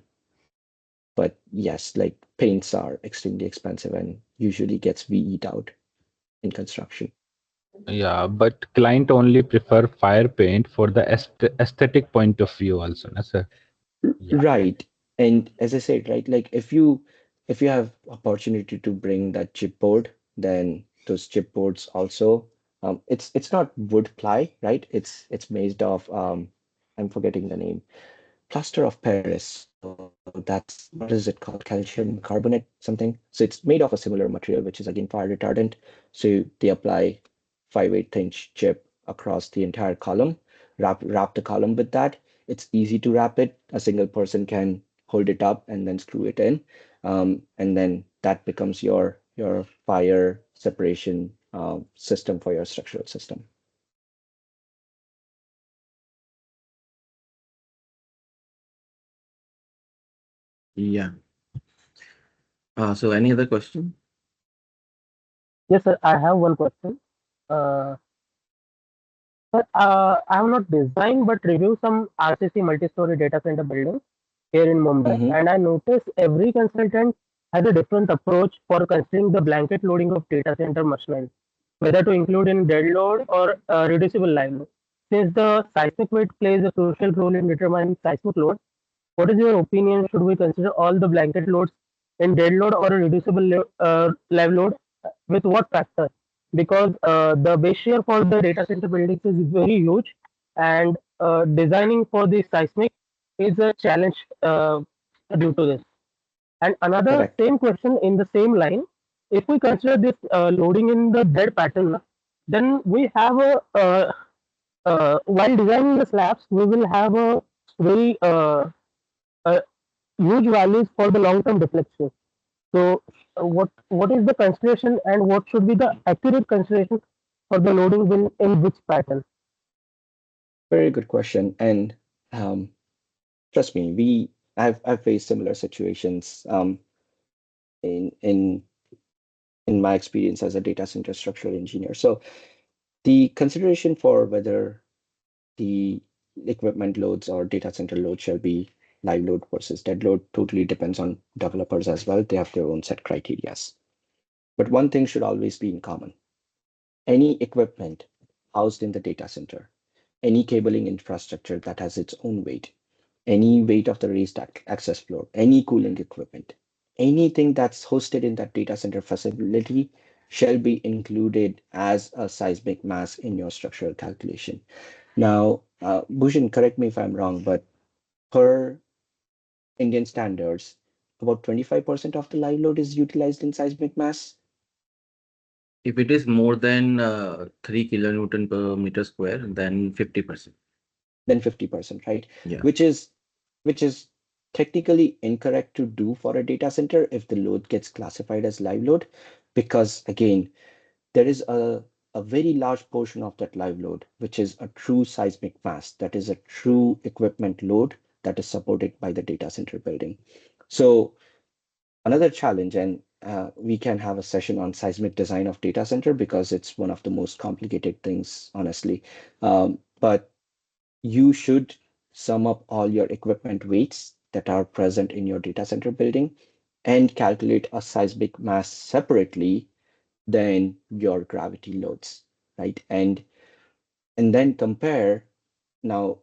but yes, like paints are extremely expensive and usually gets VE'd out in construction. Yeah, but client only prefer fire paint for the aesthetic point of view also, na, sir? Yeah. Right. And as I said, right, like if you have opportunity to bring that chipboard, then those chipboards also it's not wood ply, right? It's made of I'm forgetting the name. Plaster of Paris. So that's what is it called? Calcium carbonate something. So it's made of a similar material, which is again fire retardant. So they apply 5/8 inch chip across the entire column, wrap the column with that. It's easy to wrap it. A single person can hold it up and then screw it in. And then that becomes your fire separation system for your structural system. Yeah. So any other question? Yes, sir. I have one question. Uh, Sir, I have not designed but reviewed some RCC multi-story data center buildings here in Mumbai, Mm-hmm. and I noticed every consultant has a different approach for considering the blanket loading of data center machinery, whether to include in dead load or reducible live load. Since the seismic weight plays a crucial role in determining seismic load, what is your opinion? Should we consider all the blanket loads in dead load or a reducible live load? With what factor? Because the base shear for the data center buildings is very huge, and designing for the seismic is a challenge due to this. And another Correct. same question in the same line: if we consider this loading in the dead pattern, then we have while designing the slabs, we will have a very uh, huge values for the long-term deflection. So, what is the consideration and what should be the accurate consideration for the loading in which pattern? Very good question. And um, trust me, I've faced similar situations in in in my experience as a data center structural engineer. So the consideration for whether the equipment loads or data center load shall be live load versus dead load totally depends on developers as well. They have their own set criterias. But one thing should always be in common. Any equipment housed in the data center, any cabling infrastructure that has its own weight, any weight of the raised access floor, any cooling equipment, anything that's hosted in that data center facility shall be included as a seismic mass in your structural calculation. Now, Bhushan, correct me if I'm wrong, but per Indian standards, about 25% of the live load is utilized in seismic mass, If it is more than 3 kilonewton per meter square, then 50%. then 50%, right? Yeah. Which is technically incorrect to do for a data center if the load gets classified as live load, because again, there is a very large portion of that live load, which is a true seismic mass, that is a true equipment load that is supported by the data center building. So another challenge, and we can have a session on seismic design of data center because it's one of the most complicated things, honestly. But you should sum up all your equipment weights that are present in your data center building and calculate a seismic mass separately than your gravity loads, right? And then compare. Now,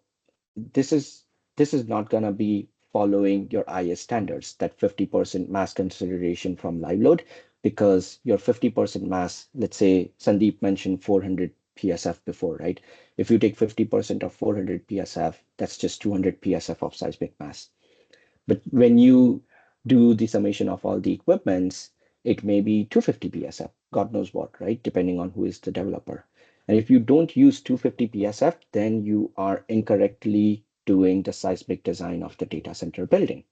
this is this is not going to be following your IS standards, that 50% mass consideration from live load, because your 50% mass, let's say Sandeep mentioned 400 PSF before, right? If you take 50% of 400 PSF, that's just 200 PSF of seismic mass. But when you do the summation of all the equipments, it may be 250 PSF, God knows what, right? Depending on who is the developer. And if you don't use 250 PSF, then you are incorrectly doing the seismic design of the data center building.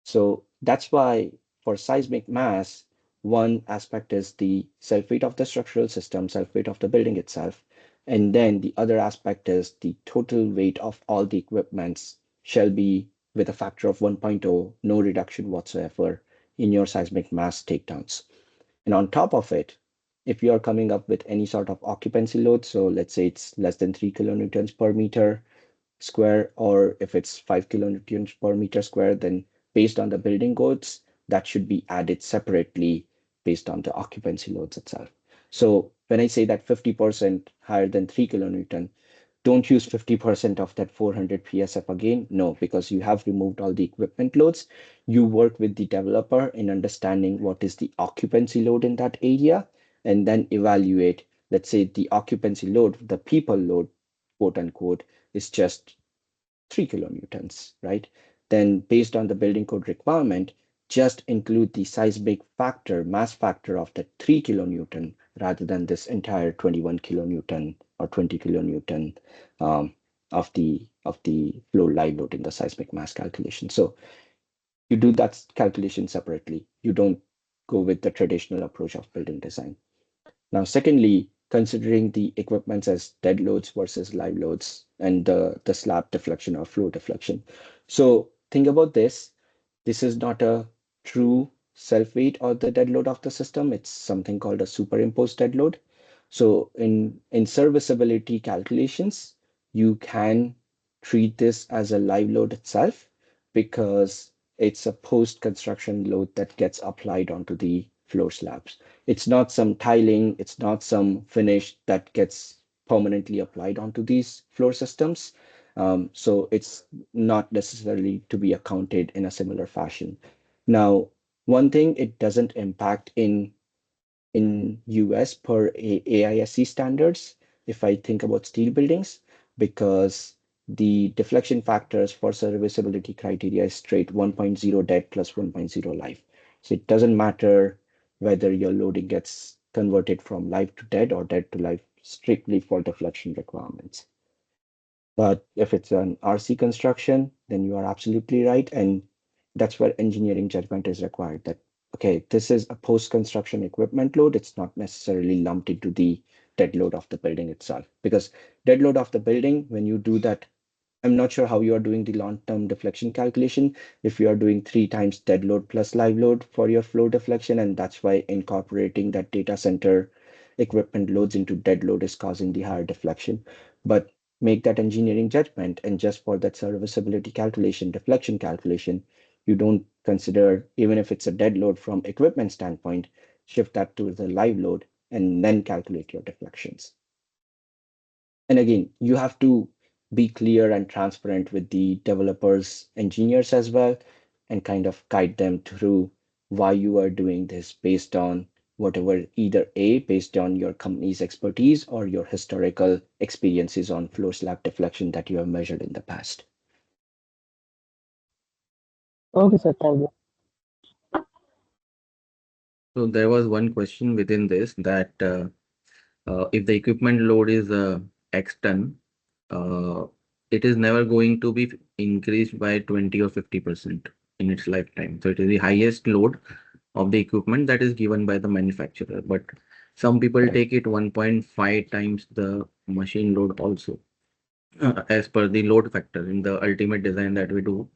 So that's why for seismic mass, one aspect is the self-weight of the structural system, self-weight of the building itself. And then the other aspect is the total weight of all the equipments shall be with a factor of 1.0, no reduction whatsoever in your seismic mass takedowns. And on top of it, if you are coming up with any sort of occupancy load, so let's say it's less than 3 kilonewtons per meter square, or if it's 5 kilonewtons per meter square, then based on the building codes, that should be added separately based on the occupancy loads itself. So when I say that 50% higher than 3 kilonewton, don't use 50% of that 400 PSF again. No, because you have removed all the equipment loads. You work with the developer in understanding what is the occupancy load in that area, and then evaluate, let's say the occupancy load, the people load, quote unquote, is just 3 kilonewtons, right? Then based on the building code requirement, just include the seismic factor, mass factor of the 3 kilonewton rather than this entire 21 kilonewton or 20 kilonewton of the flow live load in the seismic mass calculation. So you do that calculation separately. You don't go with the traditional approach of building design. Now, secondly, considering the equipments as dead loads versus live loads and the slab deflection or flow deflection. So think about this. This is not a true self-weight or the dead load of the system. It's something called a superimposed dead load. So in serviceability calculations, you can treat this as a live load itself because it's a post-construction load that gets applied onto the floor slabs. It's not some tiling, it's not some finish that gets permanently applied onto these floor systems. So it's not necessarily to be accounted in a similar fashion. Now, one thing it doesn't impact in US per AISC standards, if I think about steel buildings, because the deflection factors for serviceability criteria is straight 1.0 dead plus 1.0 live. So it doesn't matter whether your loading gets converted from live to dead or dead to live strictly for deflection requirements. But if it's an RC construction, then you are absolutely right. And that's where engineering judgment is required, that, okay, this is a post-construction equipment load. It's not necessarily lumped into the dead load of the building itself. Because dead load of the building, when you do that, I'm not sure how you are doing the long-term deflection calculation. If you are doing 3 times dead load plus live load for your flow deflection, and that's why incorporating that data center equipment loads into dead load is causing the higher deflection. But make that engineering judgment, and just for that serviceability calculation, deflection calculation, you don't consider, even if it's a dead load from equipment standpoint, shift that to the live load and then calculate your deflections. And again, you have to be clear and transparent with the developers, engineers as well, and kind of guide them through why you are doing this based on whatever, either A, based on your company's expertise or your historical experiences on floor slab deflection that you have measured in the past. Okay, sir. Thank you. So there was one question within this that if the equipment load is X ton, it is never going to be increased by 20 or 50% in its lifetime. So it is the highest load of the equipment that is given by the manufacturer. But some people Correct. take it 1.5 times the machine load also, as per the load factor in the ultimate design that we do.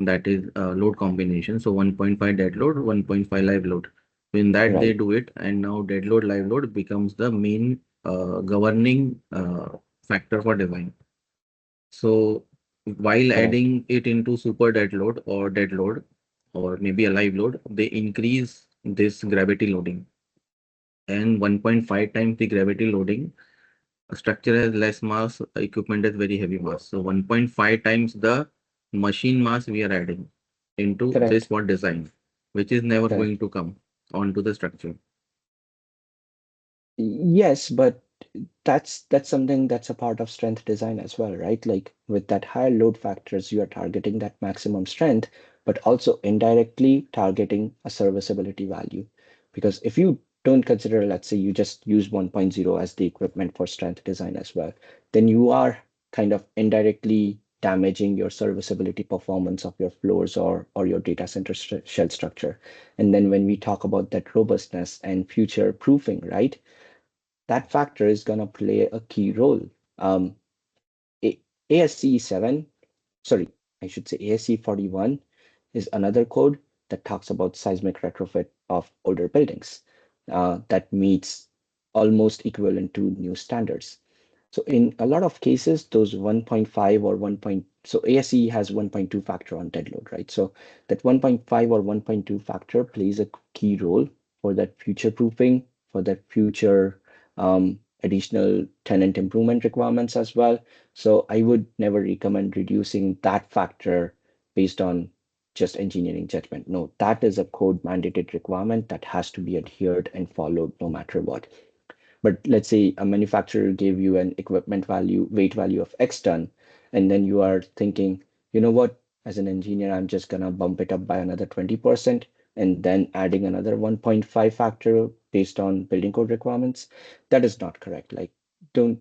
That is load combination. So 1.5 dead load, 1.5 live load. In that they Right. do it, and now dead load, live load becomes the main governing factor for design. So while Correct. adding it into super dead load, or maybe a live load, they increase this gravity loading. And 1.5 times the gravity loading, a structure has less mass, equipment has very heavy mass. So 1.5 times the machine mass we are adding into this Correct. for design, which is never Correct. going to come onto the structure. Yes, but that's something that's a part of strength design as well, right? Like with that higher load factors, you are targeting that maximum strength, but also indirectly targeting a serviceability value. Because if you don't consider, let's say you just use 1.0 as the equipment for strength design as well, then you are kind of indirectly damaging your serviceability performance of your floors or your data center shell structure. And then when we talk about that robustness and future proofing, right? That factor is going to play a key role. Um, ASCE 7, sorry, I should say ASCE 41 is another code that talks about seismic retrofit of older buildings that meets almost equivalent to new standards. So in a lot of cases, those 1.5 or 1. So ASE has 1.2 factor on dead load, right? So that 1.5 or 1.2 factor plays a key role for that future proofing, for that future additional tenant improvement requirements as well. So I would never recommend reducing that factor based on just engineering judgment. No, that is a code mandated requirement that has to be adhered and followed no matter what. But let's say a manufacturer gave you an equipment value, weight value of X ton, and then you are thinking, you know what, as an engineer, I'm just gonna bump it up by another 20% and then adding another 1.5 factor based on building code requirements. That is not correct. Like, don't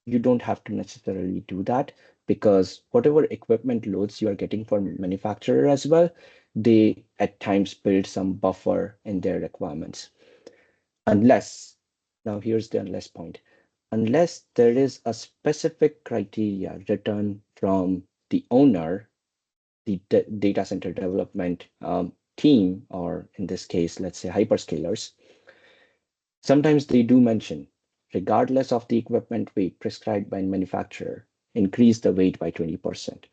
you don't have to necessarily do that because whatever equipment loads you are getting from manufacturer as well, they at times build some buffer in their requirements. Unless, now here's the unless point, unless there is a specific criteria written from the owner, the data center development team, or in this case, let's say hyperscalers, sometimes they do mention, regardless of the equipment weight prescribed by manufacturer, increase the weight by 20%.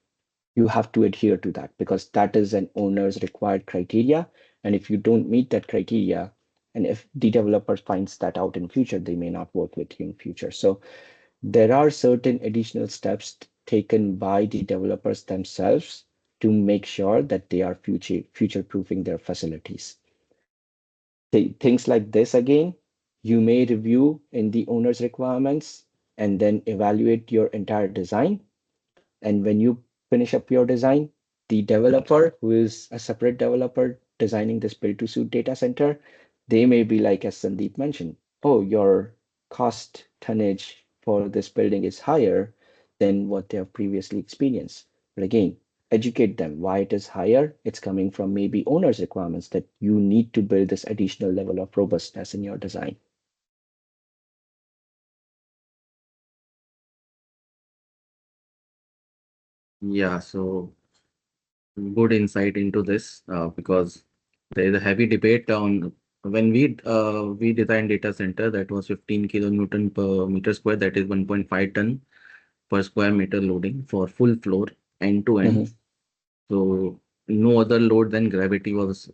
You have to adhere to that because that is an owner's required criteria. And if you don't meet that criteria, and if the developer finds that out in future, they may not work with you in future. So there are certain additional steps taken by the developers themselves to make sure that they are future proofing their facilities. Things like this again, you may review in the owner's requirements and then evaluate your entire design. And when you finish up your design, the developer, who is a separate developer designing this build to suit data center, they may be like, as Sandeep mentioned, oh, your cost tonnage for this building is higher than what they have previously experienced. But again, educate them why it is higher. It's coming from maybe owner's requirements that you need to build this additional level of robustness in your design. Yeah, so good insight into this because there is a heavy debate on when we designed data center that was 15 kilonewton per meter square, that is 1.5 ton per square meter loading for full floor end to end. Mhm. So no other load than gravity was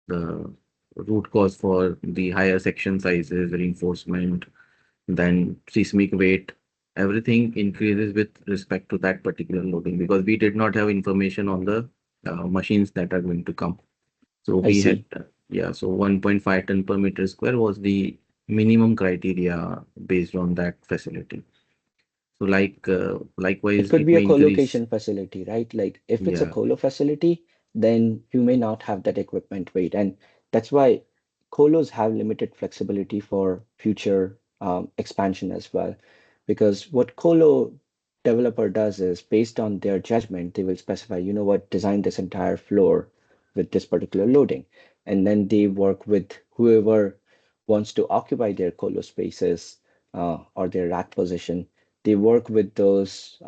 the root cause for the higher section sizes, reinforcement, then seismic weight. Everything increases with respect to that particular loading because we did not have information on the machines that are going to come. So I we had, see. yeah, so 1.5 ton per meter square was the minimum criteria based on that facility. So It likewise, could it be a may increase. co-location facility, right? Like if it's a Yeah, colo facility, then you may not have that equipment weight. And that's why colos have limited flexibility for future expansion as well. Because what colo developer does is based on their judgment, they will specify, you know what, design this entire floor with this particular loading. And then they work with whoever wants to occupy their colo spaces or their rack position. They work with those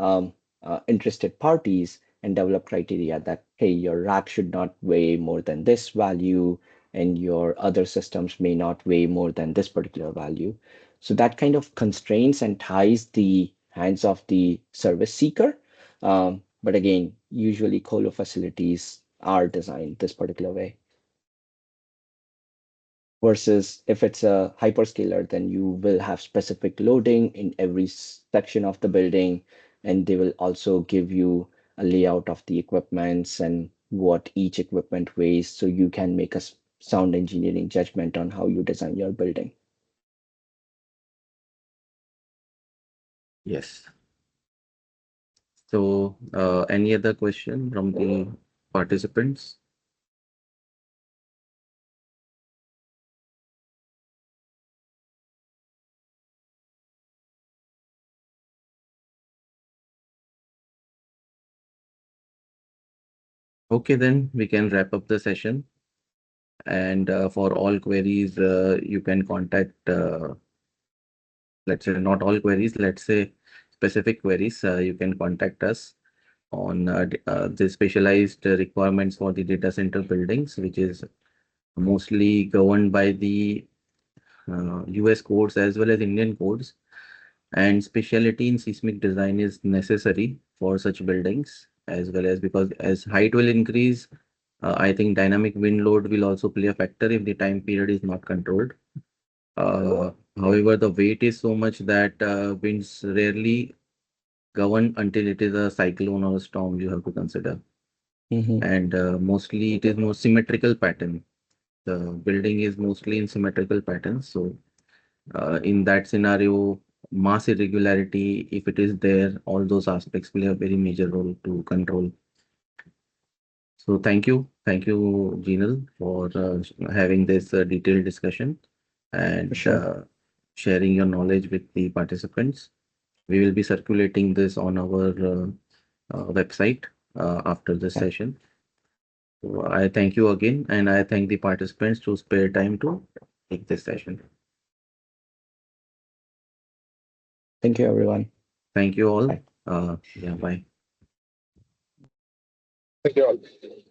interested parties and develop criteria that, hey, your rack should not weigh more than this value, and your other systems may not weigh more than this particular value. So that kind of constraints and ties the hands of the service seeker. But again, usually colo facilities are designed this particular way. Versus if it's a hyperscaler, then you will have specific loading in every section of the building, and they will also give you a layout of the equipments and what each equipment weighs, so you can make a sound engineering judgment on how you design your building. Yes. So, any other question from the participants? Okay, then we can wrap up the session. And for all queries, you can contact, let's say not all queries, let's say specific queries, you can contact us on the specialized requirements for the data center buildings, which is mostly governed by the US codes as well as Indian codes. And specialty in seismic design is necessary for such buildings, as well as because as height will increase, I think dynamic wind load will also play a factor if the time period is not controlled. However, the weight is so much that winds rarely govern until it is a cyclone or a storm you have to consider. And mostly it is more symmetrical pattern. The building is mostly in symmetrical patterns. So in that scenario, mass irregularity, if it is there, all those aspects play a very major role to control. So thank you, Jinal, for having this detailed discussion and Sure. sharing your knowledge with the participants. We will be circulating this on our website after this Okay. session. So I thank you again, and I thank the participants to spare time to take this session. Thank you, everyone. Thank you all. Bye. Yeah, bye. Thank you all.